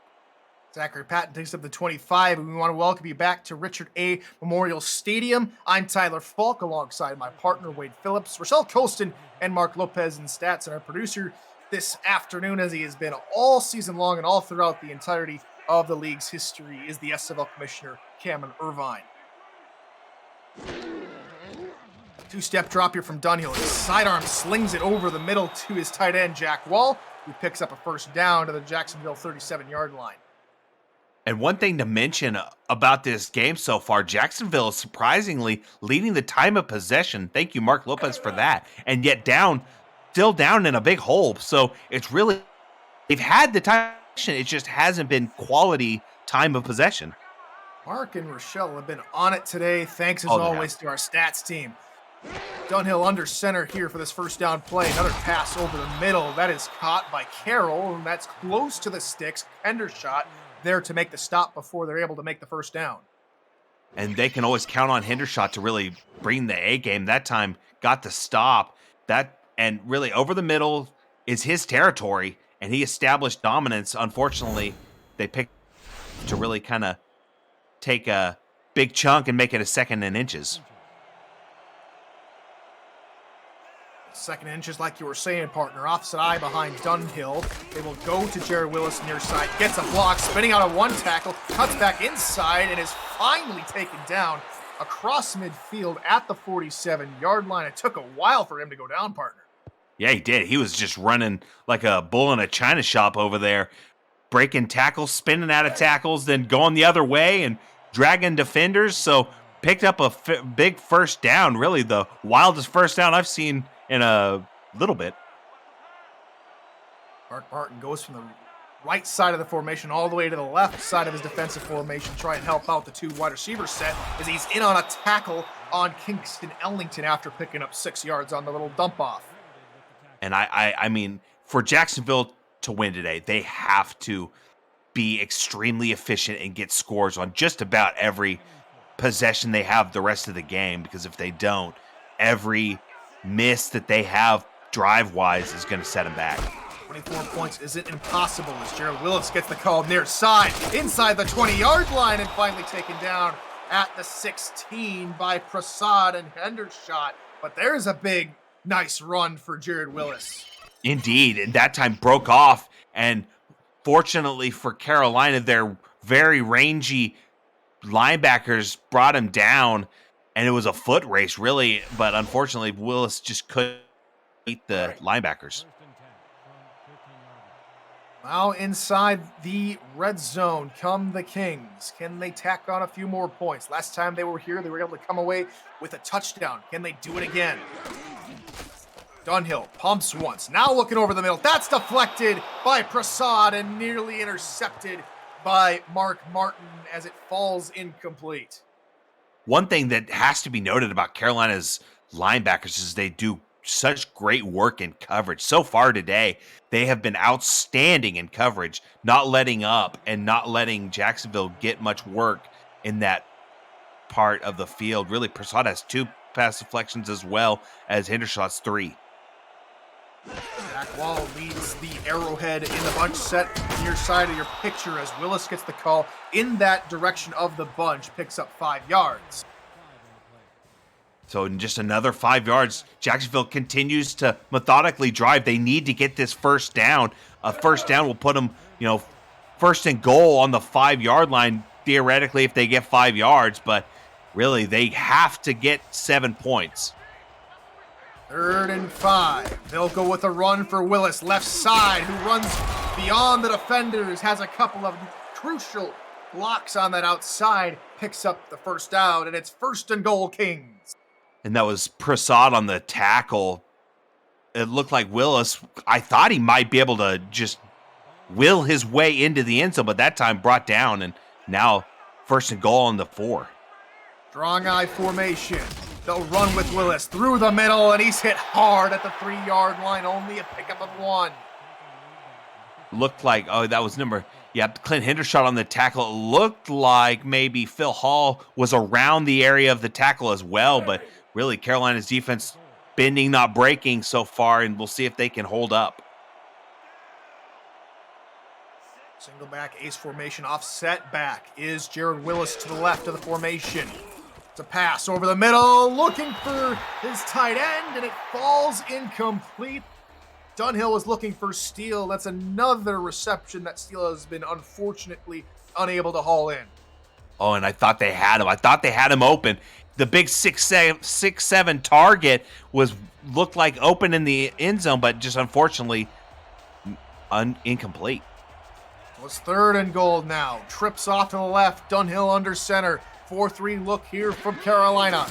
Zachary Patton takes up the 25, and we want to welcome you back to Richard A. Memorial Stadium. I'm Tyler Falk, alongside my partner Wade Phillips, Rochelle Colston, and Mark Lopez in stats, and our producer this afternoon, as he has been all season long and all throughout the entirety of the league's history, is the SFL Commissioner Cameron Irvine. Two-step drop here from Dunhill. His sidearm slings it over the middle to his tight end, Jack Wall, who picks up a first down to the Jacksonville 37-yard line. And one thing to mention about this game so far, Jacksonville is surprisingly leading the time of possession. Thank you, Mark Lopez, for that. And yet down still down in a big hole. So it's really, they've had the time. It just hasn't been quality time of possession. Mark and Rochelle have been on it today, thanks as Oh, they always to our stats team. Dunhill under center here for this first down play. Another pass over the middle. That is caught by Carroll, and that's close to the sticks. Hendershot there to make the stop before they're able to make the first down. And they can always count on Hendershot to really bring the A game. That time got the stop. And really over the middle is his territory, and he established dominance. Unfortunately, they picked to really kind of take a big chunk and make it a 2nd and inches. 2nd and inches, like you were saying, partner. Offside eye behind Dunhill. They will go to Jared Willis near side. Gets a block, spinning out of one tackle, cuts back inside, and is finally taken down across midfield at the 47-yard line. It took a while for him to go down, partner. Yeah, he did. He was just running like a bull in a china shop over there, breaking tackles, spinning out of tackles, then going the other way and dragging defenders. So picked up a big first down, really the wildest first down I've seen in a little bit. Mark Martin goes from the right side of the formation all the way to the left side of his defensive formation, try and help out the 2 wide receiver set as he's in on a tackle on Kingston Ellington after picking up 6 yards on the little dump off. And I mean, for Jacksonville to win today, they have to be extremely efficient and get scores on just about every possession they have the rest of the game, because if they don't, every miss that they have drive-wise is going to set them back. 24 points isn't impossible as Jared Willis gets the call near side, inside the 20-yard line, and finally taken down at the 16 by Prasad and Hendershot. But there's a big, nice run for Jared Willis. Indeed, and that time broke off, and fortunately for Carolina, their very rangy linebackers brought him down, and it was a foot race, really, but unfortunately, Willis just couldn't beat the linebackers. Now inside the red zone come the Kings. Can they tack on a few more points? Last time they were here, they were able to come away with a touchdown. Can they do it again? Dunhill pumps once. Now looking over the middle. That's deflected by Prasad and nearly intercepted by Mark Martin as it falls incomplete. One thing that has to be noted about Carolina's linebackers is they do such great work in coverage. So far today, they have been outstanding in coverage, not letting up and not letting Jacksonville get much work in that part of the field. Really, Prasad has 2 pass deflections as well as Hendershot's 3. Jack Wall leads the Arrowhead in the bunch set near side of your picture as Willis gets the call in that direction of the bunch, picks up 5 yards. So in just another 5 yards, Jacksonville continues to methodically drive. They need to get this first down. A first down will put them, first and goal on the 5-yard line, theoretically, if they get 5 yards. But really, they have to get 7 points. 3rd and 5. They'll go with a run for Willis, left side, who runs beyond the defenders, has a couple of crucial blocks on that outside, picks up the first down, and it's 1st and goal, Kings. And that was Prasad on the tackle. It looked like Willis, I thought he might be able to just will his way into the end zone, but that time brought down, and now 1st and goal on the 4. Strong eye formation. They'll run with Willis through the middle, and he's hit hard at the 3-yard line, only a pickup of 1. Looked like, that was Clint Hendershot on the tackle. It looked like maybe Phil Hall was around the area of the tackle as well, but really Carolina's defense bending, not breaking so far, and we'll see if they can hold up. Single back ace formation, offset back is Jared Willis to the left of the formation. It's a pass over the middle, looking for his tight end, and it falls incomplete. Dunhill was looking for Steele. That's another reception that Steele has been unfortunately unable to haul in. Oh, and I thought they had him. I thought they had him open. The big 6'7" target looked like open in the end zone, but just unfortunately incomplete. It's 3rd and goal now. Trips off to the left. Dunhill under center. 4-3 look here from Carolina.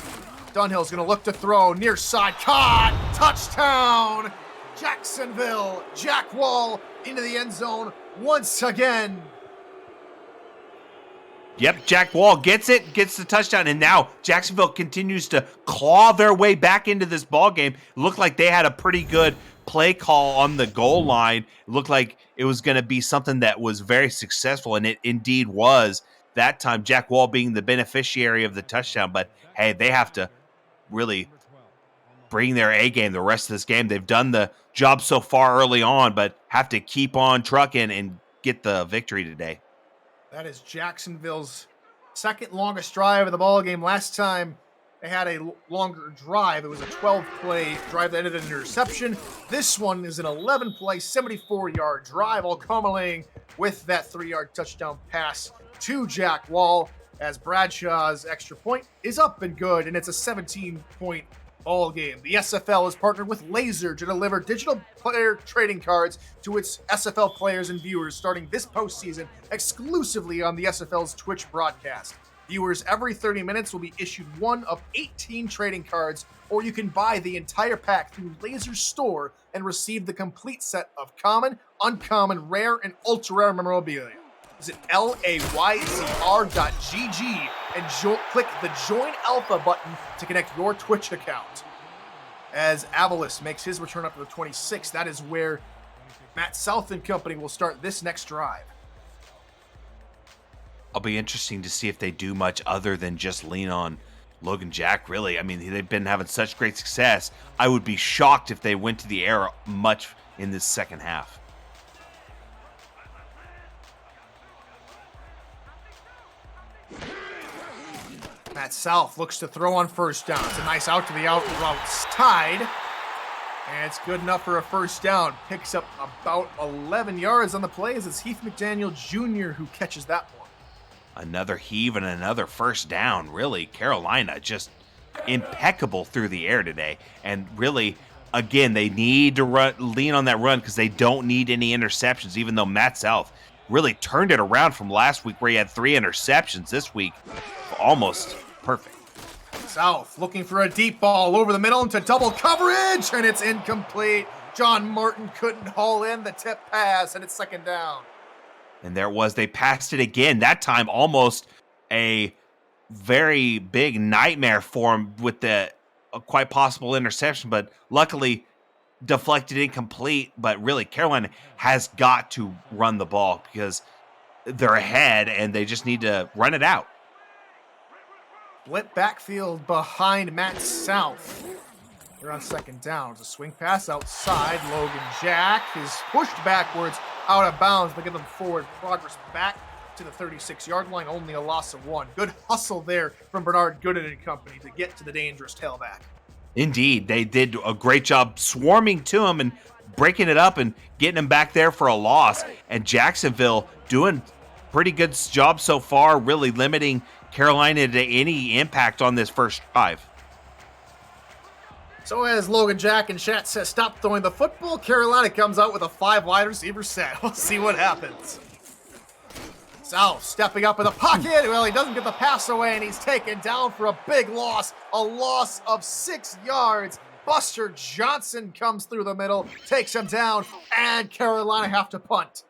Dunhill's going to look to throw. Near side. Caught. Touchdown. Jacksonville, Jack Wall into the end zone once again. Yep, Jack Wall gets the touchdown, and now Jacksonville continues to claw their way back into this ball game. It looked like they had a pretty good play call on the goal line. It looked like it was going to be something that was very successful, and it indeed was. That time, Jack Wall being the beneficiary of the touchdown. But hey, they have to really bring their A game the rest of this game. They've done the job so far early on, but have to keep on trucking and get the victory today. That is Jacksonville's second longest drive of the ball game. Last time they had a longer drive. It was a 12-play drive that ended in an interception. This one is an 11-play, 74-yard drive, all culminating with that 3-yard touchdown pass to Jack Wall, as Bradshaw's extra point is up and good, and it's a 17-point ball game. The SFL has partnered with Laser to deliver digital player trading cards to its SFL players and viewers starting this postseason exclusively on the SFL's Twitch broadcast. Viewers every 30 minutes will be issued one of 18 trading cards, or you can buy the entire pack through Laser's store and receive the complete set of common, uncommon, rare, and ultra-rare memorabilia. Visit layzr.gg and click the Join Alpha button to connect your Twitch account. As Avalis makes his return up to the 26, that is where Matt South and company will start this next drive. It'll be interesting to see if they do much other than just lean on Logan Jack, really. I mean, they've been having such great success. I would be shocked if they went to the air much in this second half. Matt South looks to throw on first down. It's a nice out to the out outside. And it's good enough for a first down. Picks up about 11 yards on the play as it's Heath McDaniel Jr. who catches that one. Another heave and another first down. Really, Carolina just impeccable through the air today. And really, again, they need to lean on that run because they don't need any interceptions, even though Matt South really turned it around from last week where he had 3 interceptions. This week, almost perfect. South looking for a deep ball over the middle into double coverage, and it's incomplete. John Martin couldn't haul in the tip pass, and it's second down. And there it was. They passed it again. That time, almost a very big nightmare for him with a quite possible interception, but luckily deflected incomplete. But really, Carolina has got to run the ball because they're ahead, and they just need to run it out. Split backfield behind Matt South. They're on second down. It's a swing pass outside. Logan Jack is pushed backwards out of bounds, but give them forward progress back to the 36-yard line. Only a loss of 1. Good hustle there from Bernard Gooden and company to get to the dangerous tailback. Indeed, they did a great job swarming to him and breaking it up and getting him back there for a loss. And Jacksonville doing pretty good job so far, really limiting Carolina to any impact on this first drive. So as Logan Jack and Chat says stop throwing the football, Carolina comes out with a 5 wide receiver set. We'll see what happens. South stepping up in the pocket. Well, he doesn't get the pass away, and he's taken down for a big loss. A loss of 6 yards. Buster Johnson comes through the middle, takes him down, and Carolina have to punt.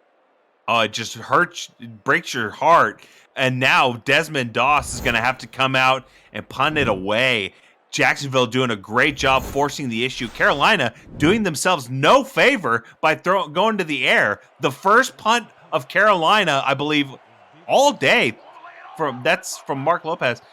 Oh, it just hurts, breaks your heart. And now Desmond Doss is going to have to come out and punt it away. Jacksonville doing a great job forcing the issue. Carolina doing themselves no favor by going to the air. The first punt of Carolina, I believe, all day. That's from Mark Lopez.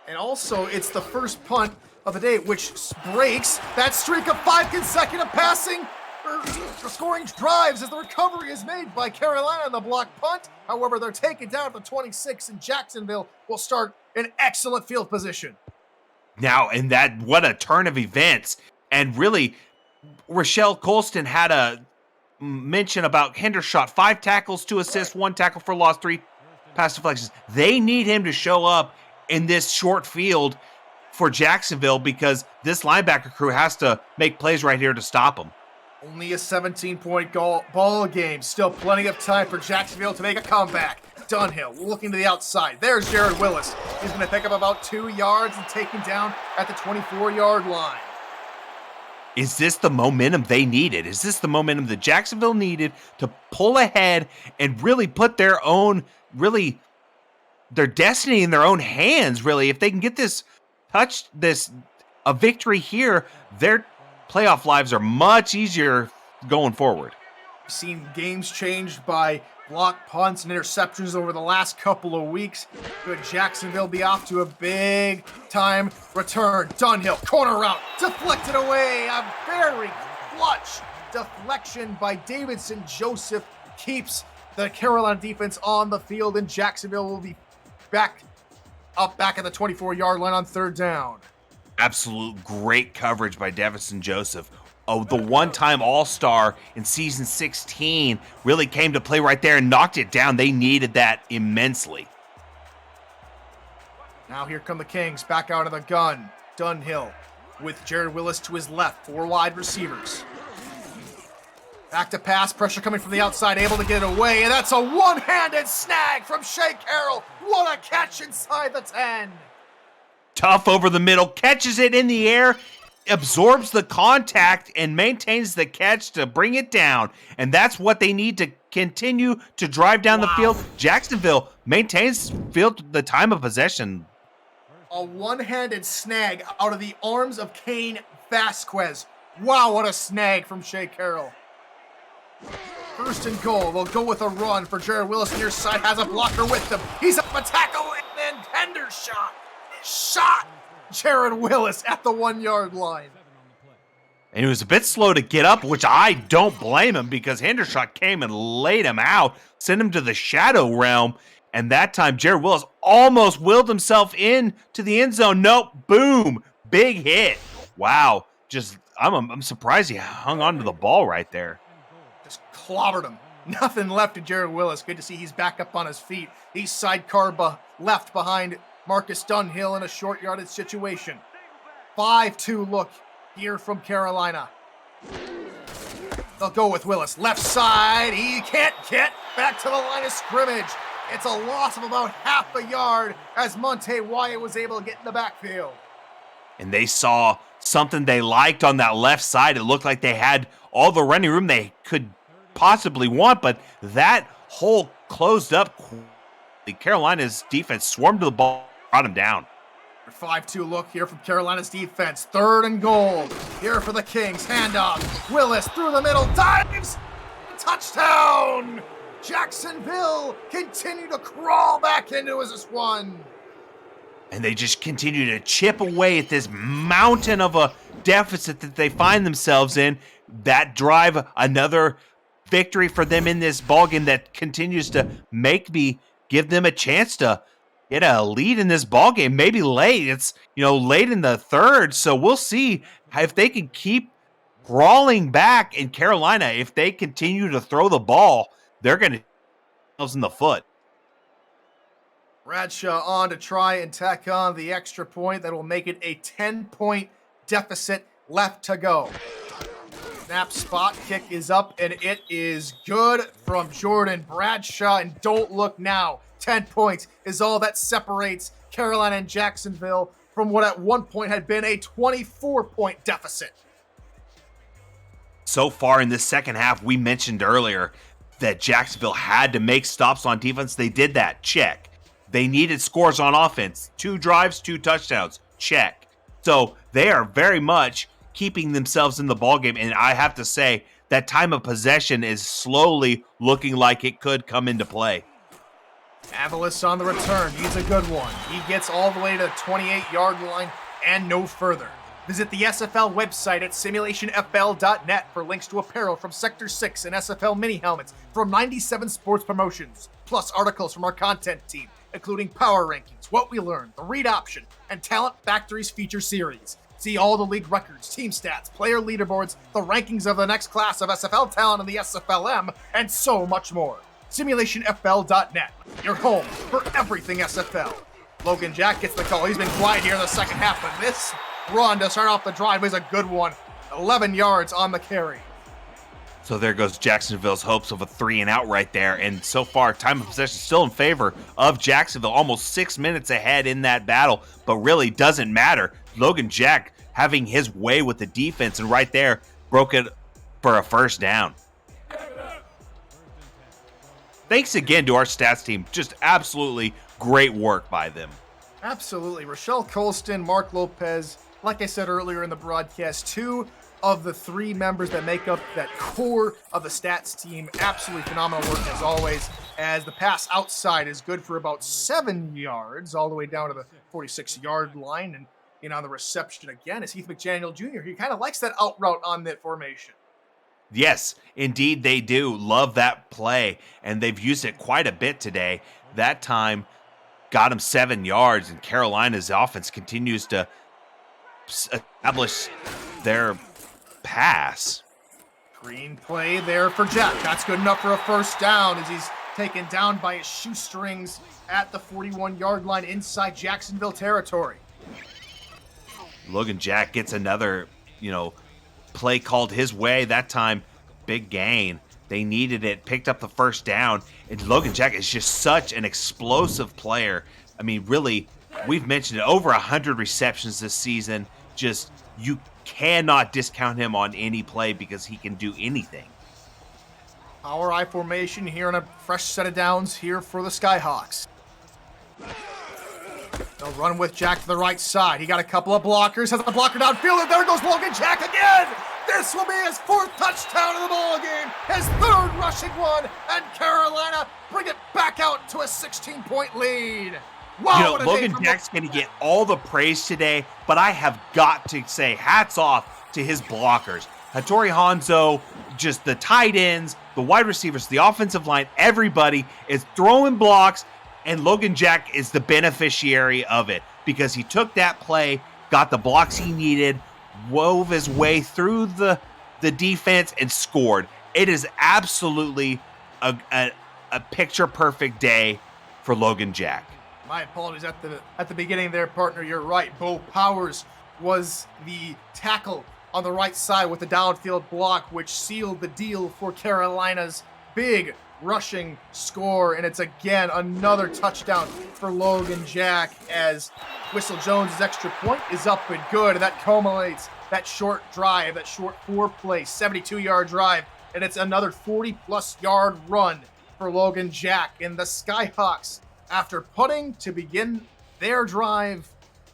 And also, it's the first punt of the day, which breaks that streak of 5 consecutive passing or scoring drives as the recovery is made by Carolina on the block punt. However, they're taken down at the 26, and Jacksonville will start in excellent field position. Now, and that, what a turn of events. And really, Rochelle Colston had a mention about Hendershot. 5 tackles, 2 assists, 1 tackle for loss, 3 pass deflections. They need him to show up in this short field for Jacksonville because this linebacker crew has to make plays right here to stop them. Only a 17-point ball game. Still plenty of time for Jacksonville to make a comeback. Dunhill looking to the outside. There's Jared Willis. He's going to pick up about 2 yards and take him down at the 24-yard line. Is this the momentum they needed? Is this the momentum that Jacksonville needed to pull ahead and really put their destiny in their own hands, really? If they can get a victory here, their playoff lives are much easier going forward. We've seen games changed by block punts and interceptions over the last couple of weeks. Could Jacksonville be off to a big time return? Dunhill, corner route, deflected away. A very clutch deflection by Davidson Joseph keeps the Carolina defense on the field, and Jacksonville will be back at the 24-yard line on third down. Absolute great coverage by Davidson Joseph. Oh, the one-time All-Star in season 16 really came to play right there and knocked it down. They needed that immensely. Now here come the Kings, back out of the gun. Dunhill with Jared Willis to his left, 4 wide receivers. Back to pass, pressure coming from the outside, able to get it away, and that's a one-handed snag from Shea Carroll. What a catch inside the 10. Tough over the middle, catches it in the air, absorbs the contact, and maintains the catch to bring it down. And that's what they need to continue to drive down the field. Jacksonville maintains the time of possession. A one-handed snag out of the arms of Kane Vasquez. Wow, what a snag from Shea Carroll. First and goal. They'll go with a run for Jared Willis. Near side has a blocker with him. He's up a tackle and then tender shot Jared Willis at the 1-yard line. And he was a bit slow to get up, which I don't blame him, because Hendershot came and laid him out, sent him to the shadow realm, and that time Jared Willis almost willed himself in to the end zone. Nope, boom, big hit. Wow, I'm surprised he hung on to the ball right there. Just clobbered him. Nothing left to Jared Willis. Good to see he's back up on his feet. He's sidecar left behind Marcus Dunhill in a short yardage situation. 5-2 look here from Carolina. They'll go with Willis. Left side. He can't get back to the line of scrimmage. It's a loss of about half a yard as Monte Wyatt was able to get in the backfield. And they saw something they liked on that left side. It looked like they had all the running room they could possibly want, but that hole closed up. Carolina's defense swarmed to the ball, brought him down. 5-2 look here from Carolina's defense. Third and goal. Here for the Kings. Handoff. Willis through the middle. Dives. Touchdown. Jacksonville continue to crawl back into his one. And they just continue to chip away at this mountain of a deficit that they find themselves in. That drive, another victory for them in this ballgame that continues to give them a chance to get a lead in this ballgame. Maybe late. It's late in the third, so we'll see if they can keep crawling back. In Carolina, if they continue to throw the ball, they're going to hit themselves in the foot. Bradshaw on to try and tack on the extra point that will make it a 10-point deficit left to go. Snap, spot kick is up, and it is good from Jordan Bradshaw. And don't look now. 10 points is all that separates Carolina and Jacksonville from what at one point had been a 24-point deficit. So far in this second half, we mentioned earlier that Jacksonville had to make stops on defense. They did that. Check. They needed scores on offense. 2 drives, 2 touchdowns. Check. So they are very much keeping themselves in the ballgame, and I have to say that time of possession is slowly looking like it could come into play. Avalos on the return. He's a good one. He gets all the way to the 28-yard line and no further. Visit the SFL website at simulationfl.net for links to apparel from Sector 6 and SFL mini helmets from 97 Sports Promotions, plus articles from our content team, including Power Rankings, What We Learned, The Read Option, and Talent Factory's feature series. See all the league records, team stats, player leaderboards, the rankings of the next class of SFL talent in the SFLM, and so much more. Simulationfl.net, your home for everything SFL. Logan Jack gets the call. He's been quiet here in the second half, but this run to start off the drive is a good one. 11 yards on the carry. So there goes Jacksonville's hopes of a 3-and-out right there. And so far, time of possession still in favor of Jacksonville. Almost 6 minutes ahead in that battle, but really doesn't matter. Logan Jack having his way with the defense, and right there broke it for a first down. Thanks again to our stats team. Just absolutely great work by them. Absolutely. Rochelle Colston, Mark Lopez, like I said earlier in the broadcast, 2 of the 3 members that make up that core of the stats team. Absolutely phenomenal work as always, as the pass outside is good for about 7 yards, all the way down to the 46-yard line. And on the reception again is Heath McDaniel Jr. He kind of likes that out route on that formation. Yes, indeed they do. Love that play, and they've used it quite a bit today. That time got him 7 yards, and Carolina's offense continues to establish their pass. Green play there for Jack. That's good enough for a first down as he's taken down by his shoestrings at the 41-yard line inside Jacksonville territory. Logan Jack gets another, play called his way. That time, big gain. They needed it, picked up the first down, and Logan Jack is just such an explosive player. I mean, really, we've mentioned it, over 100 receptions this season. Just, you cannot discount him on any play because he can do anything. Power I formation here on a fresh set of downs here for the Skyhawks. They'll run with Jack to the right side. He got a couple of blockers, has a blocker downfield, and there goes Logan Jack again! This will be his 4th touchdown of the ball game, his 3rd rushing one, and Carolina bring it back out to a 16-point lead. Wow, Logan Jack's going to get all the praise today, but I have got to say hats off to his blockers. Hattori Hanzo, just the tight ends, the wide receivers, the offensive line, everybody is throwing blocks, and Logan Jack is the beneficiary of it because he took that play, got the blocks he needed, wove his way through the defense, and scored. It is absolutely a picture-perfect day for Logan Jack. My apologies at the beginning there, partner. You're right. Bo Powers was the tackle on the right side with the downfield block, which sealed the deal for Carolina's big rushing score. And it's again another touchdown for Logan Jack as Whistle Jones' extra point is up and good. And that culminates that short drive, that short 4-play, 72-yard drive. And it's another 40-plus yard run for Logan Jack. And the Skyhawks, after punting to begin their drive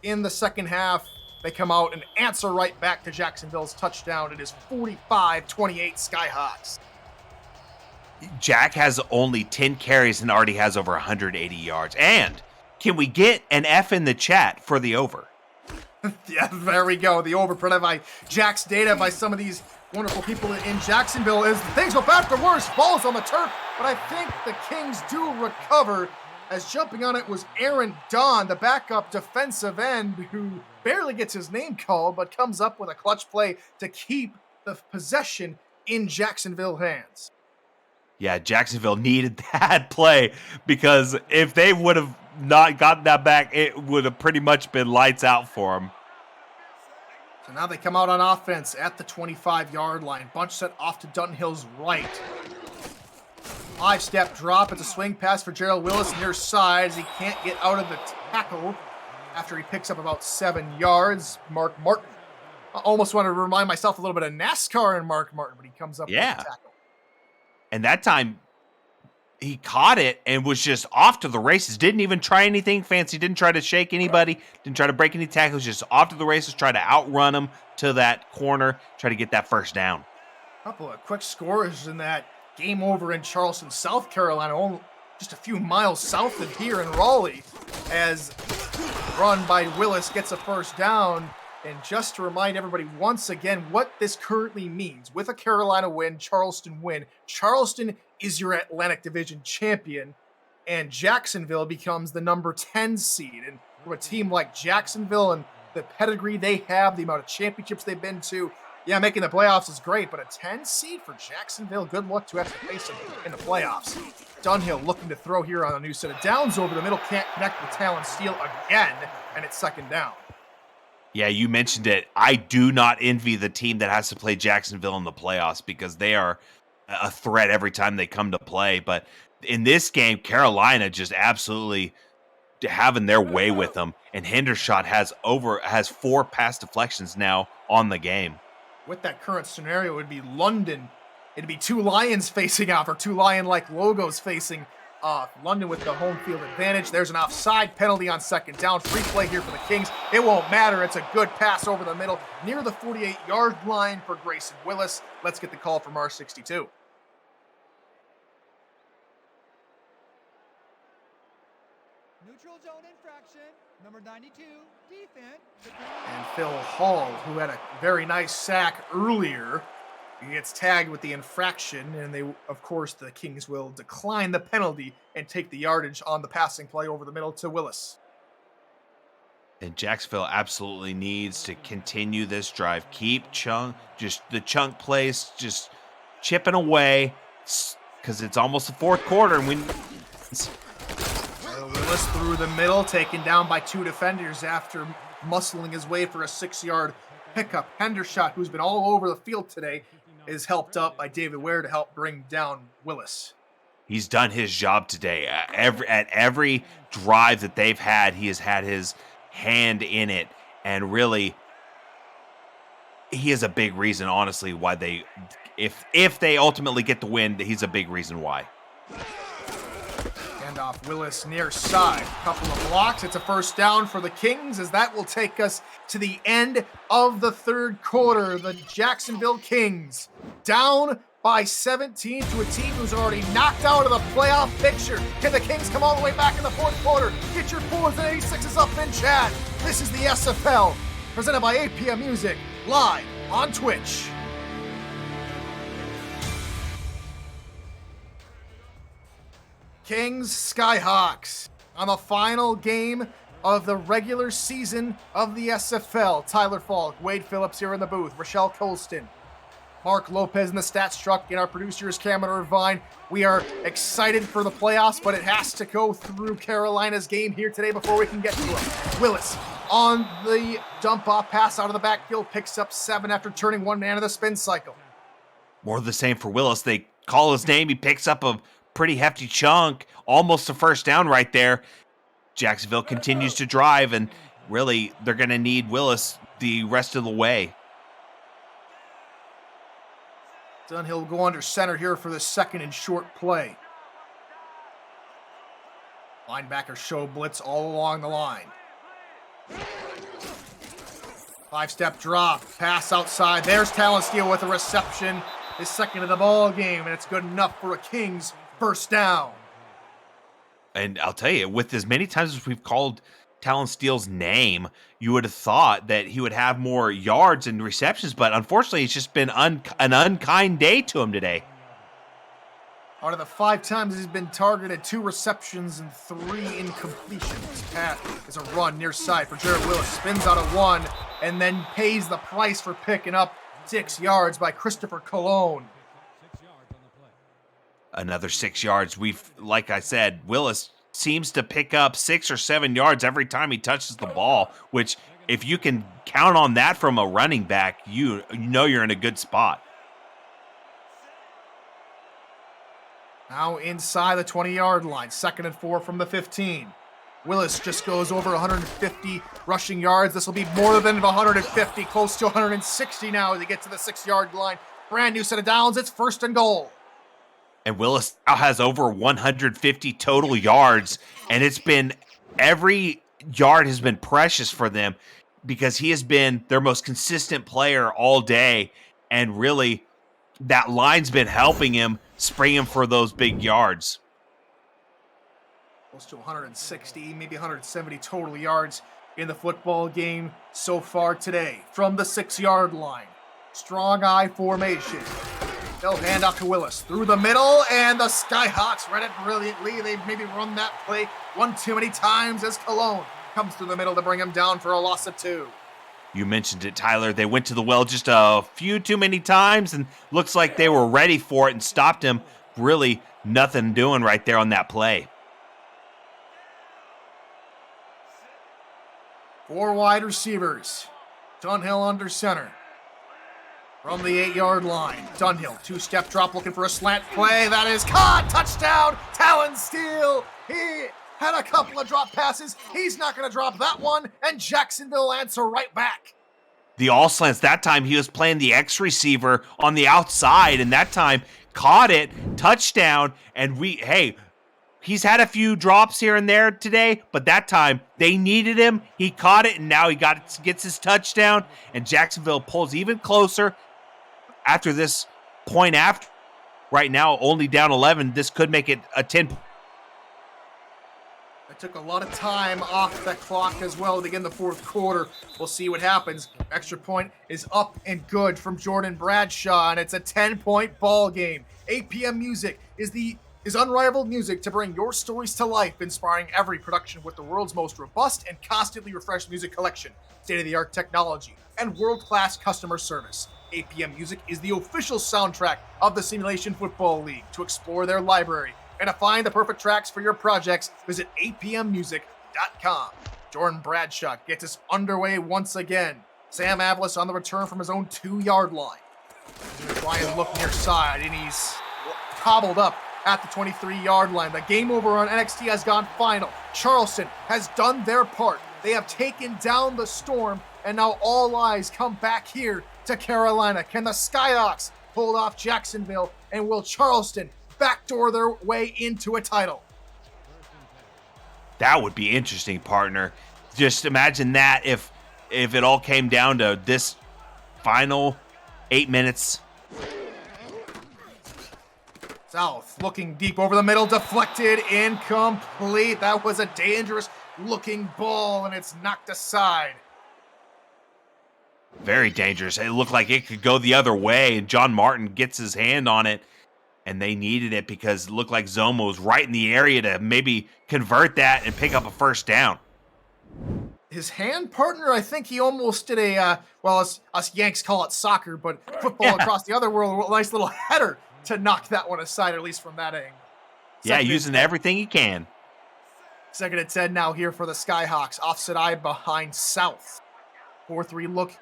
in the second half, they come out and answer right back to Jacksonville's touchdown. It is 45-28 Skyhawks. Jack has only 10 carries and already has over 180 yards. And can we get an F in the chat for the over? Yeah, there we go. The over provided by Jack's data by some of these wonderful people in Jacksonville is things go bad for worse. Falls on the turf, but I think the Kings do recover, as jumping on it was Aaron Don, the backup defensive end who barely gets his name called, but comes up with a clutch play to keep the possession in Jacksonville hands. Yeah, Jacksonville needed that play because if they would have not gotten that back, it would have pretty much been lights out for them. So now they come out on offense at the 25-yard line. Bunch set off to Dunhill's right. 5-step drop. It's a swing pass for Gerald Willis near side as he can't get out of the tackle after he picks up about 7 yards. Mark Martin. I almost want to remind myself a little bit of NASCAR and Mark Martin, but he comes up with the tackle. And that time, he caught it and was just off to the races. Didn't even try anything fancy. Didn't try to shake anybody. Didn't try to break any tackles. Just off to the races. Tried to outrun him to that corner. Try to get that first down. A couple of quick scores in that game over in Charleston, South Carolina. Only just a few miles south of here in Raleigh. As run by Willis gets a first down. And just to remind everybody once again what this currently means, with a Carolina win, Charleston win, Charleston is your Atlantic Division champion, and Jacksonville becomes the number 10 seed. And for a team like Jacksonville and the pedigree they have, the amount of championships they've been to, yeah, making the playoffs is great, but a 10 seed for Jacksonville, good luck to have to face them in the playoffs. Dunhill looking to throw here on a new set of downs over the middle, can't connect with Talon Steele again, and it's second down. Yeah, you mentioned it. I do not envy the team that has to play Jacksonville in the playoffs because they are a threat every time they come to play. But in this game, Carolina just absolutely having their way with them. And Hendershot has 4 pass deflections now on the game. With that current scenario, it would be London. It'd be 2 Lions facing off, or 2 Lion-like logos facing off. London with the home field advantage. There's an offside penalty on second down. Free play here for the Kings. It won't matter. It's a good pass over the middle near the 48-yard line for Grayson Willis. Let's get the call from R62. Neutral zone infraction, number 92, defense. And Phil Hall, who had a very nice sack earlier, he gets tagged with the infraction, and of course, the Kings will decline the penalty and take the yardage on the passing play over the middle to Willis. And Jacksonville absolutely needs to continue this drive. Keep the chunk plays, just chipping away, because it's almost the fourth quarter, and Willis through the middle, taken down by 2 defenders after muscling his way for a 6-yard pickup. Hendershot, who's been all over the field today, is helped up by David Ware to help bring down Willis. He's done his job today. At every drive that they've had, he has had his hand in it. And really, he is a big reason, honestly, why if they ultimately get the win, he's a big reason why. Off Willis near side. Couple of blocks. It's a first down for the Kings, as that will take us to the end of the third quarter. The Jacksonville Kings down by 17 to a team who's already knocked out of the playoff picture. Can the Kings come all the way back in the fourth quarter? Get your 4s and 86s up in chat. This is the SFL, presented by APM Music, live on Twitch. Kings Skyhawks on the final game of the regular season of the SFL. Tyler Falk, Wade Phillips here in the booth, Rochelle Colston, Mark Lopez in the stats truck, and our producers Cameron Irvine. We are excited for the playoffs, but it has to go through Carolina's game here today before we can get to it. Willis on the dump off pass out of the backfield, picks up 7 after turning 1 man of the spin cycle. More of the same for Willis. They call his name. He picks up a pretty hefty chunk, almost a first down right there. Jacksonville continues to drive, and really, they're going to need Willis the rest of the way. Dunhill will go under center here for the second and short play. Linebackers show blitz all along the line. 5-step drop, pass outside. There's Talon Steele with a reception. His second of the ball game, and it's good enough for a Kings first down. And I'll tell you, with as many times as we've called Talon Steele's name, you would have thought that he would have more yards and receptions, but unfortunately, it's just been an unkind day to him today. Out of the 5 times he's been targeted, 2 receptions and 3 incompletions. Pat is a run near side for Jared Willis. Spins out of 1 and then pays the price for picking up 6 yards by Christopher Cologne. Another 6 yards. Like I said, Willis seems to pick up 6 or 7 yards every time he touches the ball, which if you can count on that from a running back, you know you're in a good spot. Now inside the 20-yard line, 2nd and 4 from the 15. Willis just goes over 150 rushing yards. This will be more than 150, close to 160 now as he gets to the 6-yard line. Brand new set of downs. It's 1st and goal. And Willis now has over 150 total yards, and it's been every yard has been precious for them because he has been their most consistent player all day, and really that line's been helping him spring him for those big yards. Close to 160, maybe 170 total yards in the football game so far today from the 6-yard line. Strong eye formation. They'll hand off to Willis through the middle, and the Skyhawks read it brilliantly. They've maybe run that play one too many times as Cologne comes through the middle to bring him down for a loss of 2. You mentioned it, Tyler. They went to the well just a few too many times, and looks like they were ready for it and stopped him. Really nothing doing right there on that play. 4 wide receivers. Dunhill under center. From the 8-yard line, Dunhill, 2-step drop looking for a slant play. That is caught. Touchdown. Talon Steele. He had a couple of drop passes. He's not going to drop that one, and Jacksonville answer right back. The all slants, that time he was playing the X receiver on the outside, and that time caught it, touchdown, and he's had a few drops here and there today, but that time they needed him. He caught it, and now he gets his touchdown, and Jacksonville pulls even closer after this point after. Right now, only down 11. This could make it a 10. It took a lot of time off the clock as well to begin the fourth quarter. We'll see what happens. Extra point is up and good from Jordan Bradshaw, and it's a 10-point ball game. 8 p.m. music is unrivaled music to bring your stories to life, inspiring every production with the world's most robust and constantly refreshed music collection, state-of-the-art technology, and world-class customer service. 8 p.m. Music is the official soundtrack of the Simulation Football League. To explore their library and to find the perfect tracks for your projects, visit 8pmmusic.com. Jordan Bradshaw gets us underway once again. Sam Aviles on the return from his own 2-yard line. He's gonna try and look near side, and he's hobbled up at the 23-yard line. The game over on NXT has gone final. Charleston has done their part. They have taken down the Storm, and now all eyes come back here to Carolina. Can the Skyhawks hold off Jacksonville, and will Charleston backdoor their way into a title? That would be interesting, partner. Just imagine that if it all came down to this final 8 minutes. South looking deep over the middle, deflected, incomplete. That was a dangerous looking ball, and it's knocked aside. Very dangerous. It looked like it could go the other way, and John Martin gets his hand on it, and they needed it because it looked like Zomo was right in the area to maybe convert that and pick up a first down. His hand partner, I think he almost did a, us Yanks call it soccer, but football across the other world, a nice little header to knock that one aside, at least from that angle. Using everything he can. 2nd and 10 now here for the Skyhawks. Offset eye behind South. 4-3 look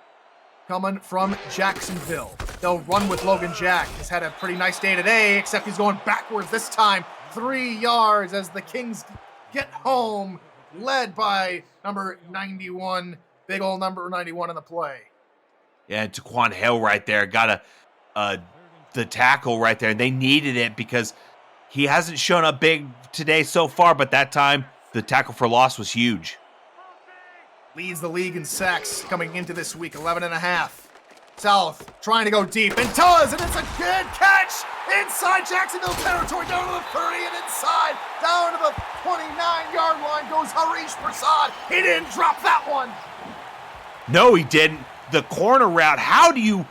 coming from Jacksonville. They'll run with Logan Jack. He's had a pretty nice day today, except he's going backwards this time. 3 yards as the Kings get home, led by number 91. Big old number 91 in the play. Yeah, Taquan Hill right there got the tackle right there. They needed it because he hasn't shown up big today so far, but that time the tackle for loss was huge. Leads the league in sacks coming into this week, 11.5. South trying to go deep and does, and it's a good catch inside Jacksonville territory, down to the 30 and inside, down to the 29-yard line goes Harish Prasad. He didn't drop that one. No, he didn't. The corner route, how do you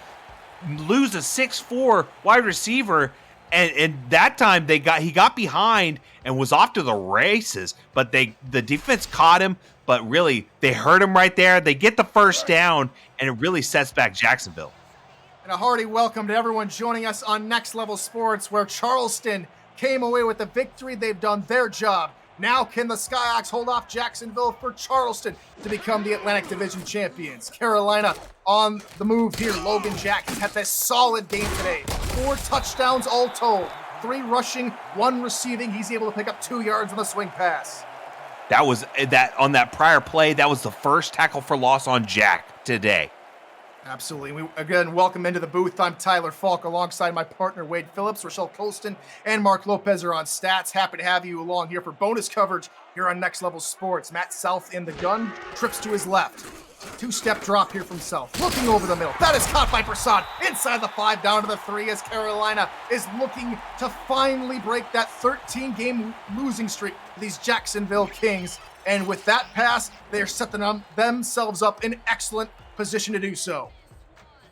lose a 6'4" wide receiver? And that time he got behind and was off to the races, but the defense caught him, but really they hurt him right there. They get the first down, and it really sets back Jacksonville. And a hearty welcome to everyone joining us on Next Level Sports, where Charleston came away with the victory. They've done their job. Now can the Skyhawks hold off Jacksonville for Charleston to become the Atlantic Division champions? Carolina on the move here. Logan Jack had this solid game today. 4 touchdowns all told. 3 rushing, 1 receiving. He's able to pick up 2 yards on the swing pass. That was on that prior play. That was the first tackle for loss on Jack today. Absolutely. We again welcome into the booth. I'm Tyler Falk alongside my partner Wade Phillips. Rochelle Colston and Mark Lopez are on stats. Happy to have you along here for bonus coverage here on Next Level Sports. Matt South in the gun, trips to his left. 2-step drop here from South, looking over the middle. That is caught by Prasad inside the 5, down to the 3 as Carolina is looking to finally break that 13-game losing streak for these Jacksonville Kings. And with that pass, they're setting themselves up in excellent position to do so.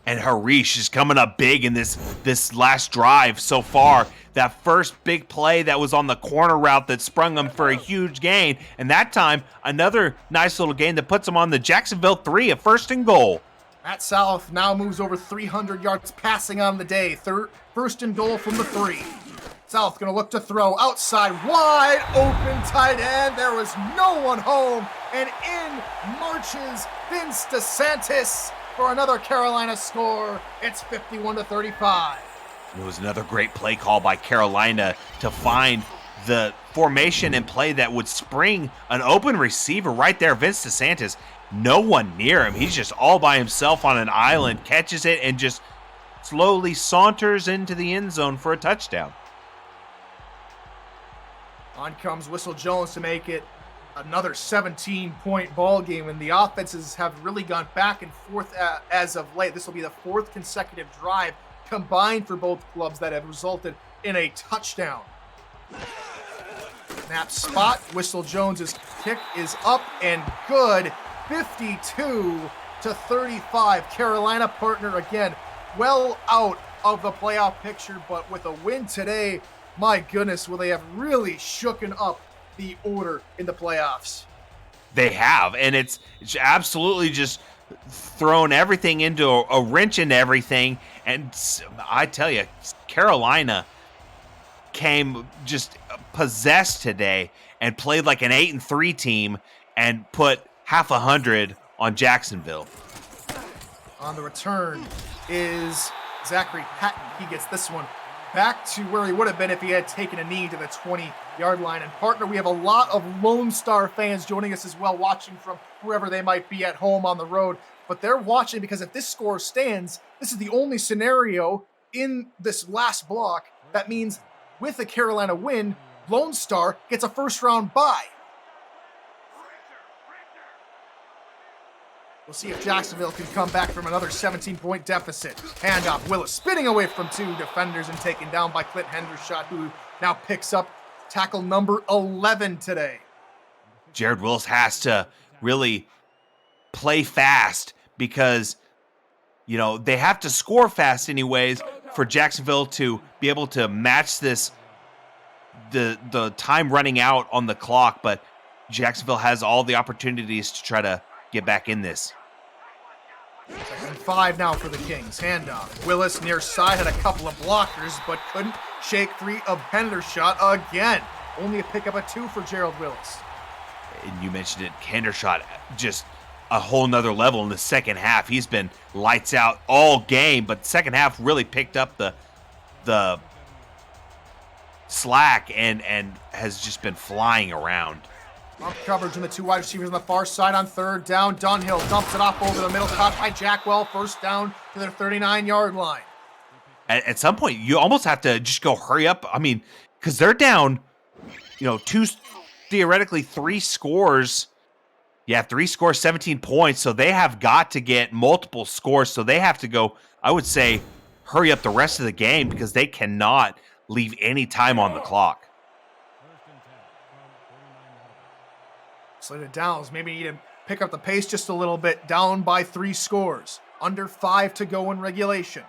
And Harish is coming up big in this last drive so far. That first big play that was on the corner route that sprung him for a huge gain. And that time, another nice little gain that puts him on the Jacksonville 3, a 1st and goal. Matt South now moves over 300 yards passing on the day. 1st and goal from the 3. South going to look to throw outside, wide open tight end. There was no one home. And in marches Vince DeSantis for another Carolina score. It's 51-35. It was another great play call by Carolina to find the formation and play that would spring an open receiver right there. Vince DeSantis, no one near him. He's just all by himself on an island, catches it, and just slowly saunters into the end zone for a touchdown. On comes Whistle Jones to make it another 17-point ball game, and the offenses have really gone back and forth as of late. This will be the fourth consecutive drive combined for both clubs that have resulted in a touchdown. Snap spot. Whistle Jones's kick is up and good. 52-35. Carolina, partner again, well out of the playoff picture, but with a win today, my goodness, will they have really shooken up the order in the playoffs. They have, and it's absolutely just thrown everything into a wrench into everything. And I tell you, Carolina came just possessed today and played like an 8-3 team and put half 100 on Jacksonville. On the return is Zachary Patton. He gets this one back to where he would have been if he had taken a knee to the 20-yard line. And partner, we have a lot of Lone Star fans joining us as well, watching from wherever they might be at home on the road. But they're watching because if this score stands, this is the only scenario in this last block that means with a Carolina win, Lone Star gets a first-round bye. We'll see if Jacksonville can come back from another 17-point deficit. Handoff, Willis spinning away from two defenders and taken down by Clint Hendershot, who now picks up tackle number 11 today. Jared Willis has to really play fast because, you know, they have to score fast anyways for Jacksonville to be able to match this, the time running out on the clock, but Jacksonville has all the opportunities to try to get back in this. 2nd and 5 now for the Kings. Handoff. Willis near side had a couple of blockers, but couldn't shake free of Hendershot again. Only a pickup of 2 for Gerald Willis. And you mentioned it, Hendershot, just a whole nother level in the second half. He's been lights out all game, but second half really picked up the slack and has just been flying around. Bump coverage in the 2 wide receivers on the far side on 3rd down. Dunhill dumps it off over the middle, caught by Jackwell. First down to their 39-yard line. At some point, you almost have to just go hurry up. I mean, because they're down, you know, theoretically 3 scores. Yeah, 3 scores, 17 points. So they have got to get multiple scores. So they have to go, I would say, hurry up the rest of the game because they cannot leave any time on the clock. Slated Downs maybe need to pick up the pace just a little bit. Down by 3 scores. Under 5 to go in regulation.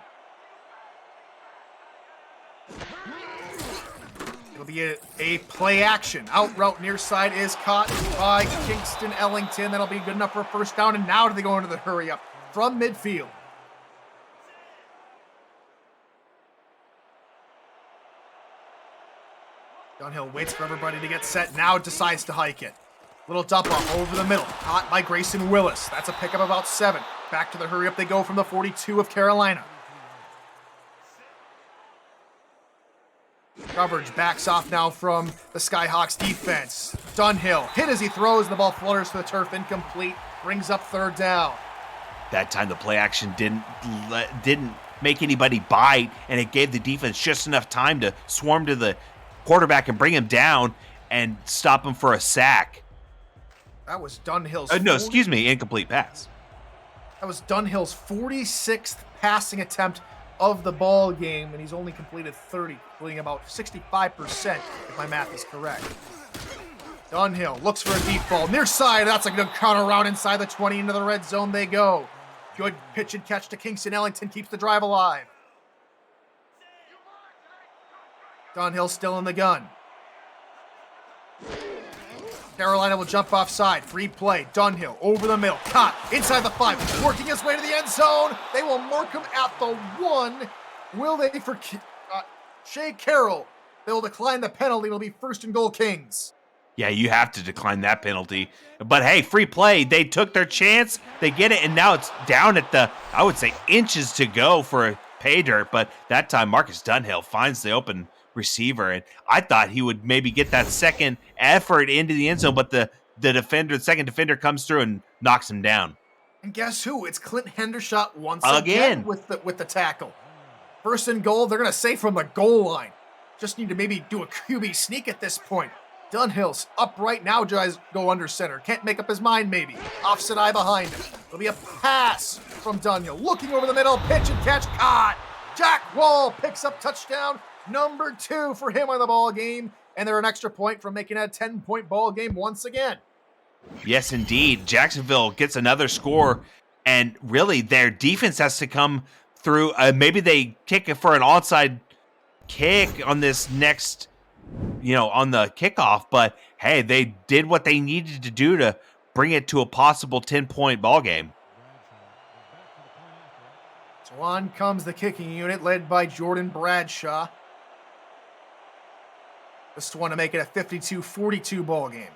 It'll be a play action. Out route near side is caught by Kingston Ellington. That'll be good enough for a first down. And now do they go into the hurry up from midfield. Dunhill waits for everybody to get set. Now decides to hike it. Little dump off over the middle. Caught by Grayson Willis. That's a pickup about 7. Back to the hurry up they go from the 42 of Carolina. Coverage backs off now from the Skyhawks defense. Dunhill hit as he throws. The ball flutters to the turf. Incomplete. Brings up 3rd down. That time the play action didn't make anybody bite, and it gave the defense just enough time to swarm to the quarterback and bring him down and stop him for a sack. That was Dunhill's incomplete pass. That was Dunhill's 46th passing attempt of the ball game, and he's only completed 30, completing about 65%, if my math is correct. Dunhill looks for a deep ball. Near side, that's a good counter route inside the 20 into the red zone they go. Good pitch and catch to Kingston Ellington, keeps the drive alive. Dunhill still in the gun. Carolina will jump offside. Free play. Dunhill over the middle. Caught inside the 5. Working his way to the end zone. They will mark him at the 1. Will they for Shea Carroll? They will decline the penalty. It'll be 1st and goal Kings. Yeah, you have to decline that penalty. But hey, free play. They took their chance. They get it, and now it's down at the, I would say, inches to go for a pay dirt. But that time, Marcus Dunhill finds the open receiver. And I thought he would maybe get that second effort into the end zone, but the second defender comes through and knocks him down. And guess who? It's Clint Hendershot once Again with the tackle. First and goal, they're going to say from the goal line. Just need to maybe do a QB sneak at this point. Dunhill's upright now, tries go under center. Can't make up his mind maybe. Offset eye behind him. It'll be a pass from Dunhill. Looking over the middle, pitch and catch, caught. Jack Wall picks up touchdown number 2 for him on the ball game. And they're an extra point from making it a 10-point ball game once again. Yes, indeed. Jacksonville gets another score, and really their defense has to come through. Maybe they kick it for an onside kick on this next, on the kickoff, but hey, they did what they needed to do to bring it to a possible 10-point ball game. So on comes the kicking unit led by Jordan Bradshaw. Just want to make it a 52-42 ball game.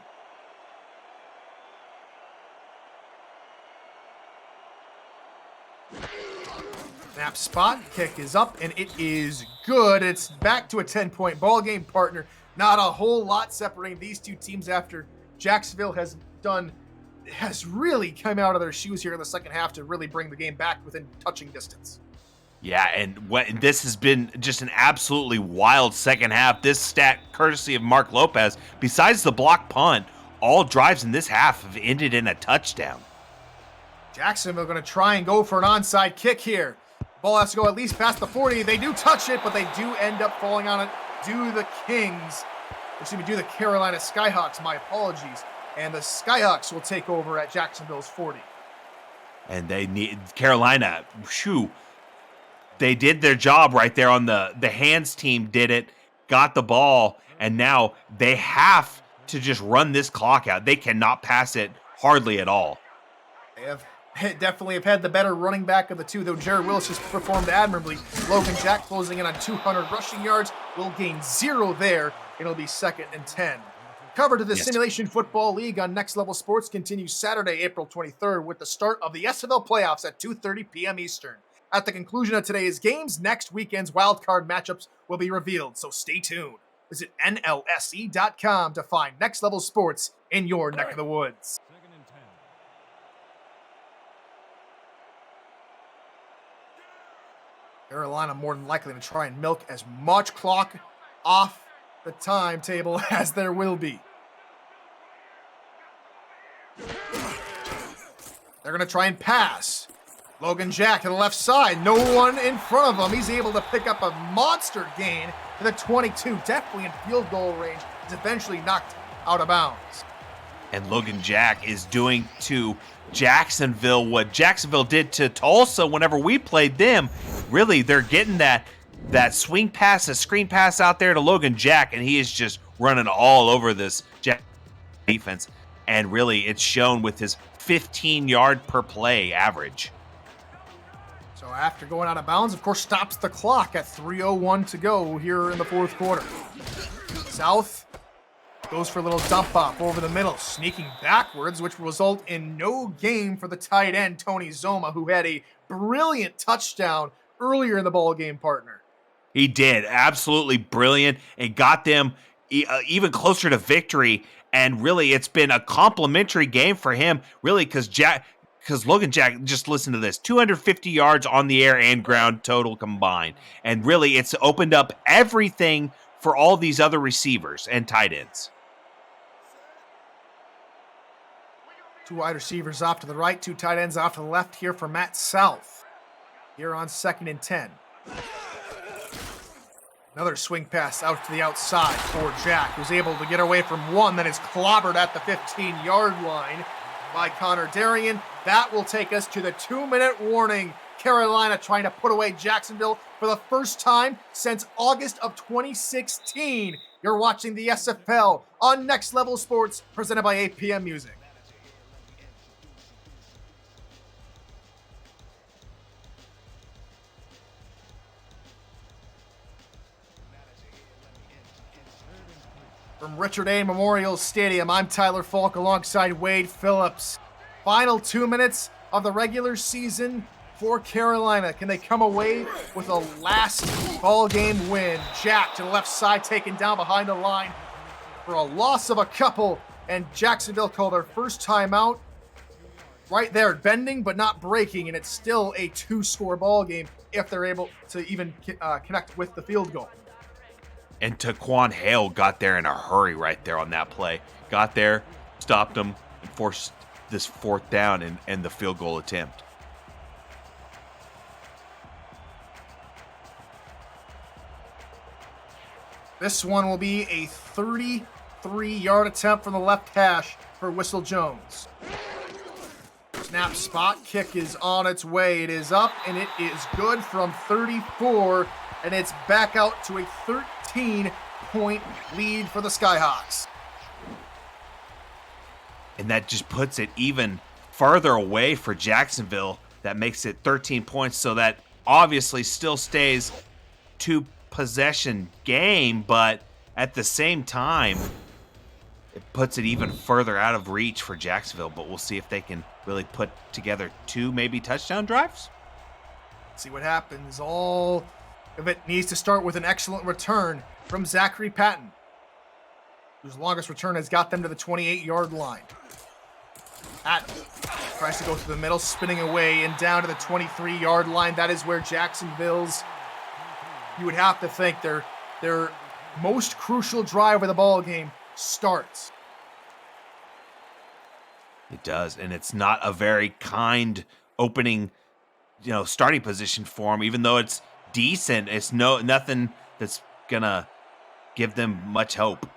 Snap spot, kick is up, and it is good. It's back to a 10-point ball game, partner. Not a whole lot separating these two teams after Jacksonville has really come out of their shoes here in the second half to really bring the game back within touching distance. Yeah, and this has been just an absolutely wild second half. This stat, courtesy of Mark Lopez, besides the block punt, all drives in this half have ended in a touchdown. Jacksonville going to try and go for an onside kick here. Ball has to go at least past the 40. They do touch it, but they do end up falling on it. Do the Carolina Skyhawks, my apologies. And the Skyhawks will take over at Jacksonville's 40. And they need Carolina, they did their job right there on the hands team did it, got the ball, and now they have to just run this clock out. They cannot pass it hardly at all. They definitely have had the better running back of the two, though Jared Willis has performed admirably. Logan Jack closing in on 200 rushing yards, will gain 0 there. It'll be 2nd and 10. Coverage of the Simulation Football League on Next Level Sports continues Saturday, April 23rd with the start of the SFL playoffs at 2:30 p.m. Eastern. At the conclusion of today's games, next weekend's wildcard matchups will be revealed, so stay tuned. Visit NLSE.com to find Next Level Sports in your neck of the woods. Carolina more than likely to try and milk as much clock off the timetable as there will be. They're going to try and pass. Logan Jack to the left side. No one in front of him. He's able to pick up a monster gain to the 22. Definitely in field goal range. He's eventually knocked out of bounds. And Logan Jack is doing to Jacksonville what Jacksonville did to Tulsa whenever we played them. Really, they're getting that swing pass, a screen pass out there to Logan Jack, and he is just running all over this Jack defense. And really, it's shown with his 15-yard per play average. So after going out of bounds, of course, stops the clock at 3:01 to go here in the fourth quarter. South goes for a little dump off over the middle, sneaking backwards, which will result in no gain for the tight end, Tony Zoma, who had a brilliant touchdown earlier in the ball game, partner. He did. Absolutely brilliant. And got them even closer to victory. And really, it's been a complimentary game for him, really, because Logan Jack, just listen to this, 250 yards on the air and ground total combined. And really, it's opened up everything for all these other receivers and tight ends. 2 wide receivers off to the right, 2 tight ends off to the left here for Matt South. Here on 2nd and 10. Another swing pass out to the outside for Jack, who's able to get away from one that is clobbered at the 15-yard line by Connor Darien. That will take us to the 2-minute warning. Carolina trying to put away Jacksonville for the first time since August of 2016. You're watching the SFL on Next Level Sports, presented by APM Music. From Richard A. Memorial Stadium, I'm Tyler Falk alongside Wade Phillips. Final 2 minutes of the regular season for Carolina. Can they come away with a last ball game win? Jack to the left side, taken down behind the line for a loss of a couple, and Jacksonville called their first timeout. Right there, bending but not breaking, and it's still a 2-score ball game if they're able to even connect with the field goal. And Taquan Hale got there in a hurry right there on that play. Got there, stopped him, and forced this 4th down and the field goal attempt. This one will be a 33-yard attempt from the left hash for Whistle Jones. Snap, spot, kick is on its way. It is up, and it is good from 34, and it's back out to a 13-point lead for the Skyhawks. And that just puts it even farther away for Jacksonville. That makes it 13 points, so that obviously still stays 2-possession game, but at the same time, it puts it even further out of reach for Jacksonville. But we'll see if they can really put together 2 maybe touchdown drives. See what happens. All of it needs to start with an excellent return from Zachary Patton, whose longest return has got them to the 28-yard line. Patton tries to go through the middle, spinning away and down to the 23-yard line. That is where Jacksonville's, you would have to think, their most crucial drive of the ball game starts. It does, and it's not a very kind opening, starting position for them. Even though it's decent, it's nothing that's gonna give them much hope.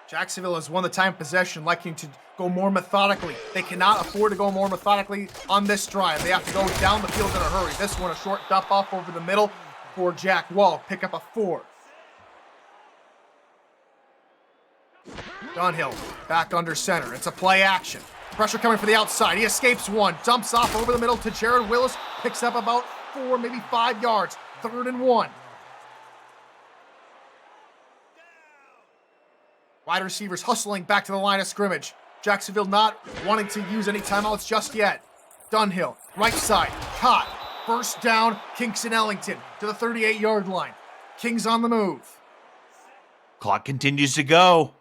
Jacksonville has won the time possession, liking to go more methodically. They cannot afford to go more methodically on this drive. They have to go down the field in a hurry. This one, a short dump off over the middle for Jack Wall. Pick up a 4. Dunhill back under center. It's a play action. Pressure coming for the outside. He escapes one. Dumps off over the middle to Jared Willis. Picks up about 4, maybe 5 yards. 3rd and 1. Wide receivers hustling back to the line of scrimmage. Jacksonville not wanting to use any timeouts just yet. Dunhill, right side, caught. First down, Kingston Ellington to the 38-yard line. Kings on the move. Clock continues to go.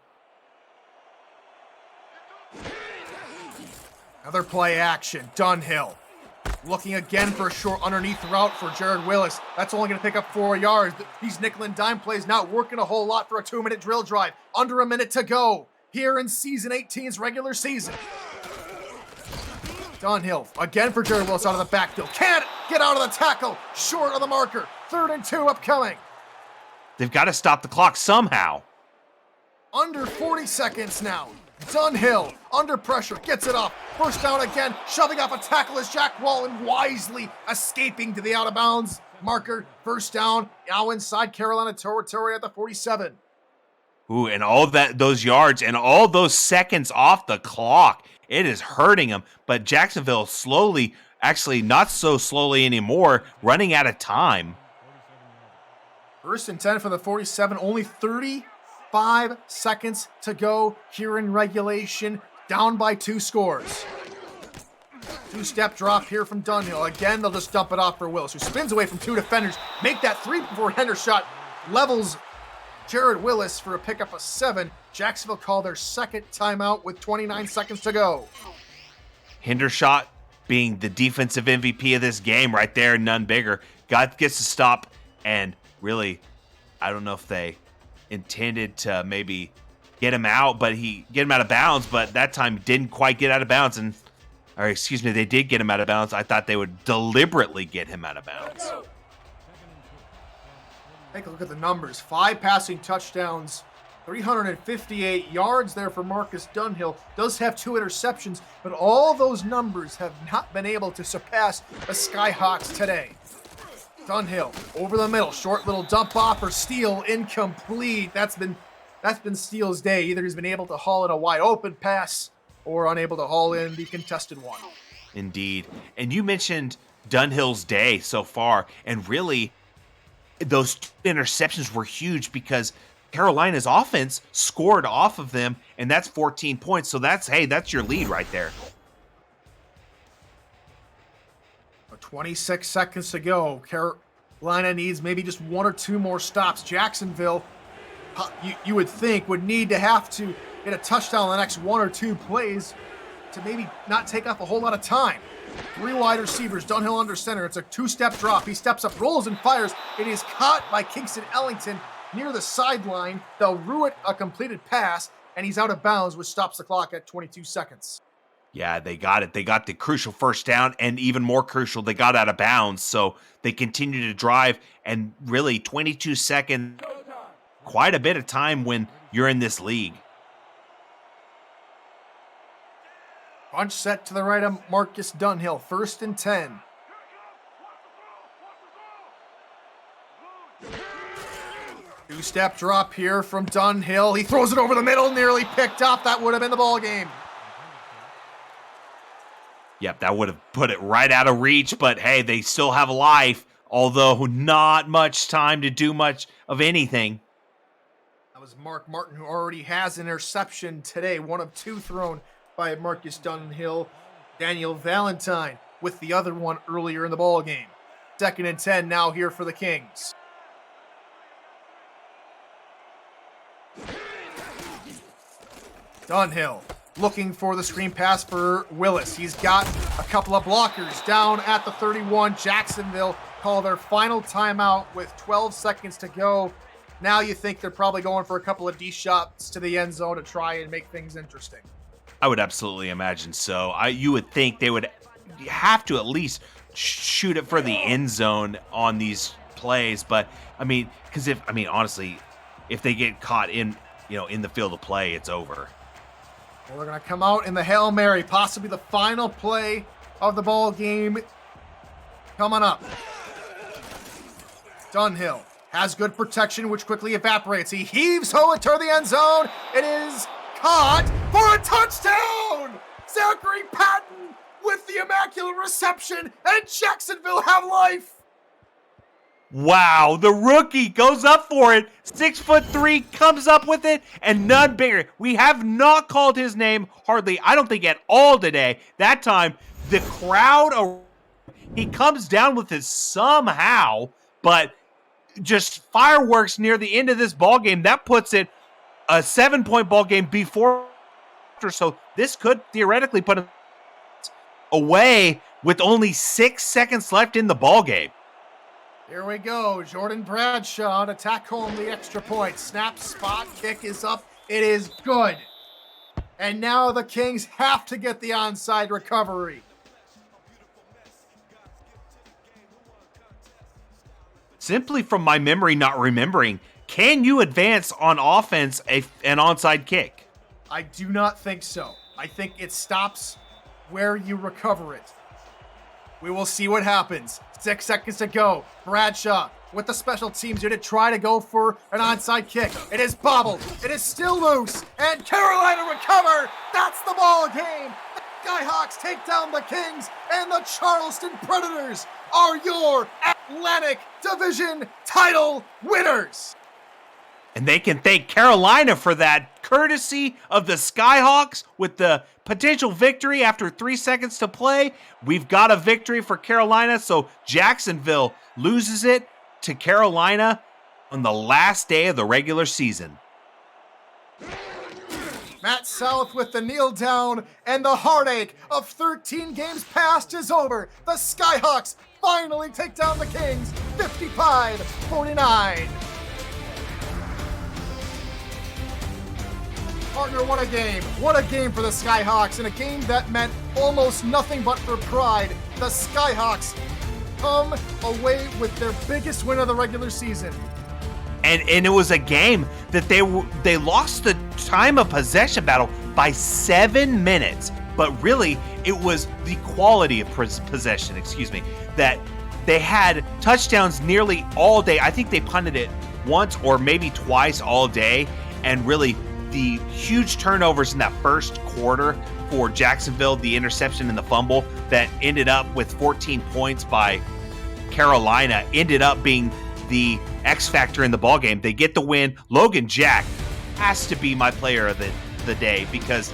Another play action, Dunhill. Looking again for a short underneath route for Jared Willis. That's only going to pick up 4 yards. These nickel and dime plays not working a whole lot for a 2-minute drill drive. Under a minute to go here in Season 18's regular season. Dunhill again for Jared Willis out of the backfield. Can't get out of the tackle. Short of the marker. 3rd and 2 upcoming. They've got to stop the clock somehow. Under 40 seconds now. Dunhill, under pressure, gets it off. First down again, shoving off a tackle is Jack Wallen, wisely escaping to the out-of-bounds marker. First down, now inside Carolina territory at the 47. Ooh, and all those yards and all those seconds off the clock, it is hurting them. But Jacksonville slowly, actually not so slowly anymore, running out of time. 1st and 10 for the 47, only 35 seconds to go here in regulation, down by 2 scores. 2-step drop here from Dunhill. Again, they'll just dump it off for Willis, who spins away from 2 defenders. Make that 3 before Hendershot levels Jared Willis for a pickup of 7. Jacksonville call their second timeout with 29 seconds to go. Hendershot being the defensive MVP of this game right there, none bigger. God gets to stop, and really, I don't know if they intended to maybe get him out, but get him out of bounds, but that time didn't quite get out of bounds. They did get him out of bounds. I thought they would deliberately get him out of bounds. Take a look at the numbers. 5 passing touchdowns, 358 yards there for Marcus Dunhill. Does have 2 interceptions, but all those numbers have not been able to surpass the Skyhawks today. Dunhill over the middle, short little dump off or steal, incomplete. That's been Steele's day. Either he's been able to haul in a wide open pass or unable to haul in the contested one. Indeed. And you mentioned Dunhill's day so far, and really those interceptions were huge because Carolina's offense scored off of them, and that's 14 points. So that's your lead right there. 26 seconds to go. Carolina needs maybe just one or two more stops. Jacksonville, you would think, would need to have to get a touchdown in the next one or two plays to maybe not take up a whole lot of time. 3 wide receivers, Dunhill under center. It's a 2-step drop. He steps up, rolls, and fires. It is caught by Kingston Ellington near the sideline. They'll rue it a completed pass, and he's out of bounds, which stops the clock at 22 seconds. Yeah, they got it. They got the crucial first down, and even more crucial, they got out of bounds. So they continue to drive, and really 22 seconds, quite a bit of time when you're in this league. Bunch set to the right of Marcus Dunhill. 1st and 10. Two-step drop here from Dunhill. He throws it over the middle, nearly picked up. That would have been the ball game. Yep, that would have put it right out of reach, but hey, they still have life, although not much time to do much of anything. That was Mark Martin, who already has an interception today. 1 of 2 thrown by Marcus Dunhill. Daniel Valentine with the other one earlier in the ball game. 2nd and 10 now here for the Kings. Dunhill looking for the screen pass for Willis. He's got a couple of blockers down at the 31. Jacksonville call their final timeout with 12 seconds to go. Now you think they're probably going for a couple of D shots to the end zone to try and make things interesting. I would absolutely imagine so. You would think they would have to at least shoot it for the end zone on these plays, but because honestly, if they get caught in the field of play, it's over. Well, they're going to come out in the Hail Mary, possibly the final play of the ball game coming up. Dunhill has good protection, which quickly evaporates. He heaves it to the end zone. It is caught for a touchdown! Zachary Patton with the immaculate reception, and Jacksonville have life! Wow, the rookie goes up for it. 6'3", comes up with it, and none bigger. We have not called his name hardly, I don't think, at all today. That time, the crowd, he comes down with it somehow, but just fireworks near the end of this ball game. That puts it a 7-point ball game before. So this could theoretically put it away with only 6 seconds left in the ball game. Here we go. Jordan Bradshaw to tack home the extra point. Snap, spot, kick is up. It is good. And now the Kings have to get the onside recovery. Simply from my memory not remembering, can you advance on offense an onside kick? I do not think so. I think it stops where you recover it. We will see what happens. 6 seconds to go. Bradshaw with the special teams here to try to go for an onside kick. It is bobbled. It is still loose. And Carolina recover. That's the ball game. The Skyhawks take down the Kings, and the Charleston Predators are your Atlantic Division title winners. And they can thank Carolina for that, courtesy of the Skyhawks with the potential victory after 3 seconds to play. We've got a victory for Carolina, so Jacksonville loses it to Carolina on the last day of the regular season. Matt South with the kneel down, and the heartache of 13 games past is over. The Skyhawks finally take down the Kings 55-49. Partner, what a game. What a game for the Skyhawks, and a game that meant almost nothing but for pride. The Skyhawks come away with their biggest win of the regular season. And it was a game that they lost the time of possession battle by 7 minutes. But really, it was the quality of possession, that they had touchdowns nearly all day. I think they punted it once or maybe twice all day, and really the huge turnovers in that first quarter for Jacksonville, the interception and the fumble that ended up with 14 points by Carolina, ended up being the X factor in the ballgame. They get the win. Logan Jack has to be my player of the day because,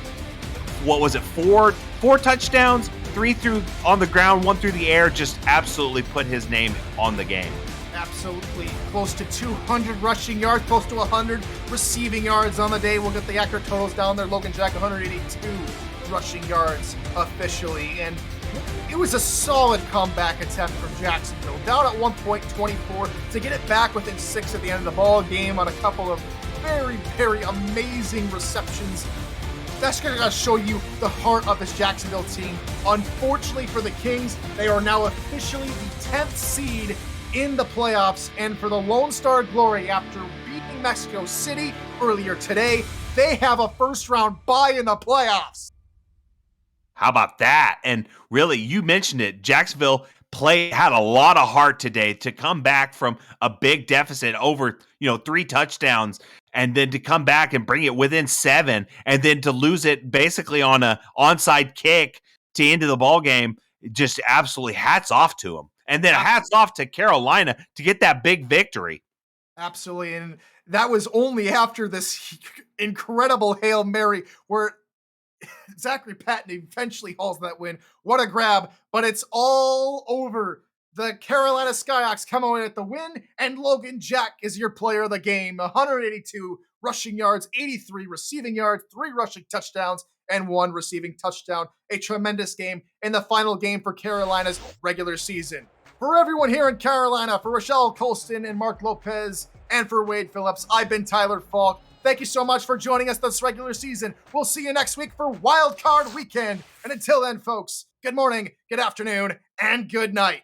what was it, four touchdowns, 3 through on the ground, 1 through the air, just absolutely put his name on the game. Absolutely. Close to 200 rushing yards, close to 100 receiving yards on the day. We'll get the accurate totals down there. Logan Jack, 182 rushing yards officially. And it was a solid comeback attempt from Jacksonville. Down at 1 point, 24, to get it back within 6 at the end of the ball game on a couple of very, very amazing receptions. That's going to show you the heart of this Jacksonville team. Unfortunately for the Kings, they are now officially the 10th seed in the playoffs, and for the Lone Star Glory, after beating Mexico City earlier today, they have a first-round bye in the playoffs. How about that? And really, you mentioned it, Jacksonville had a lot of heart today to come back from a big deficit over 3 touchdowns, and then to come back and bring it within 7, and then to lose it basically on a onside kick to end the ball game. Just absolutely hats off to them. And then hats off to Carolina to get that big victory. Absolutely. And that was only after this incredible Hail Mary where Zachary Patton eventually hauls that win. What a grab. But it's all over. The Carolina Skyhawks come away with the win, and Logan Jack is your player of the game. 182 rushing yards, 83 receiving yards, 3 rushing touchdowns, and 1 receiving touchdown. A tremendous game in the final game for Carolina's regular season. For everyone here in Carolina, for Rochelle Colston and Mark Lopez, and for Wade Phillips, I've been Tyler Falk. Thank you so much for joining us this regular season. We'll see you next week for Wild Card Weekend. And until then, folks, good morning, good afternoon, and good night.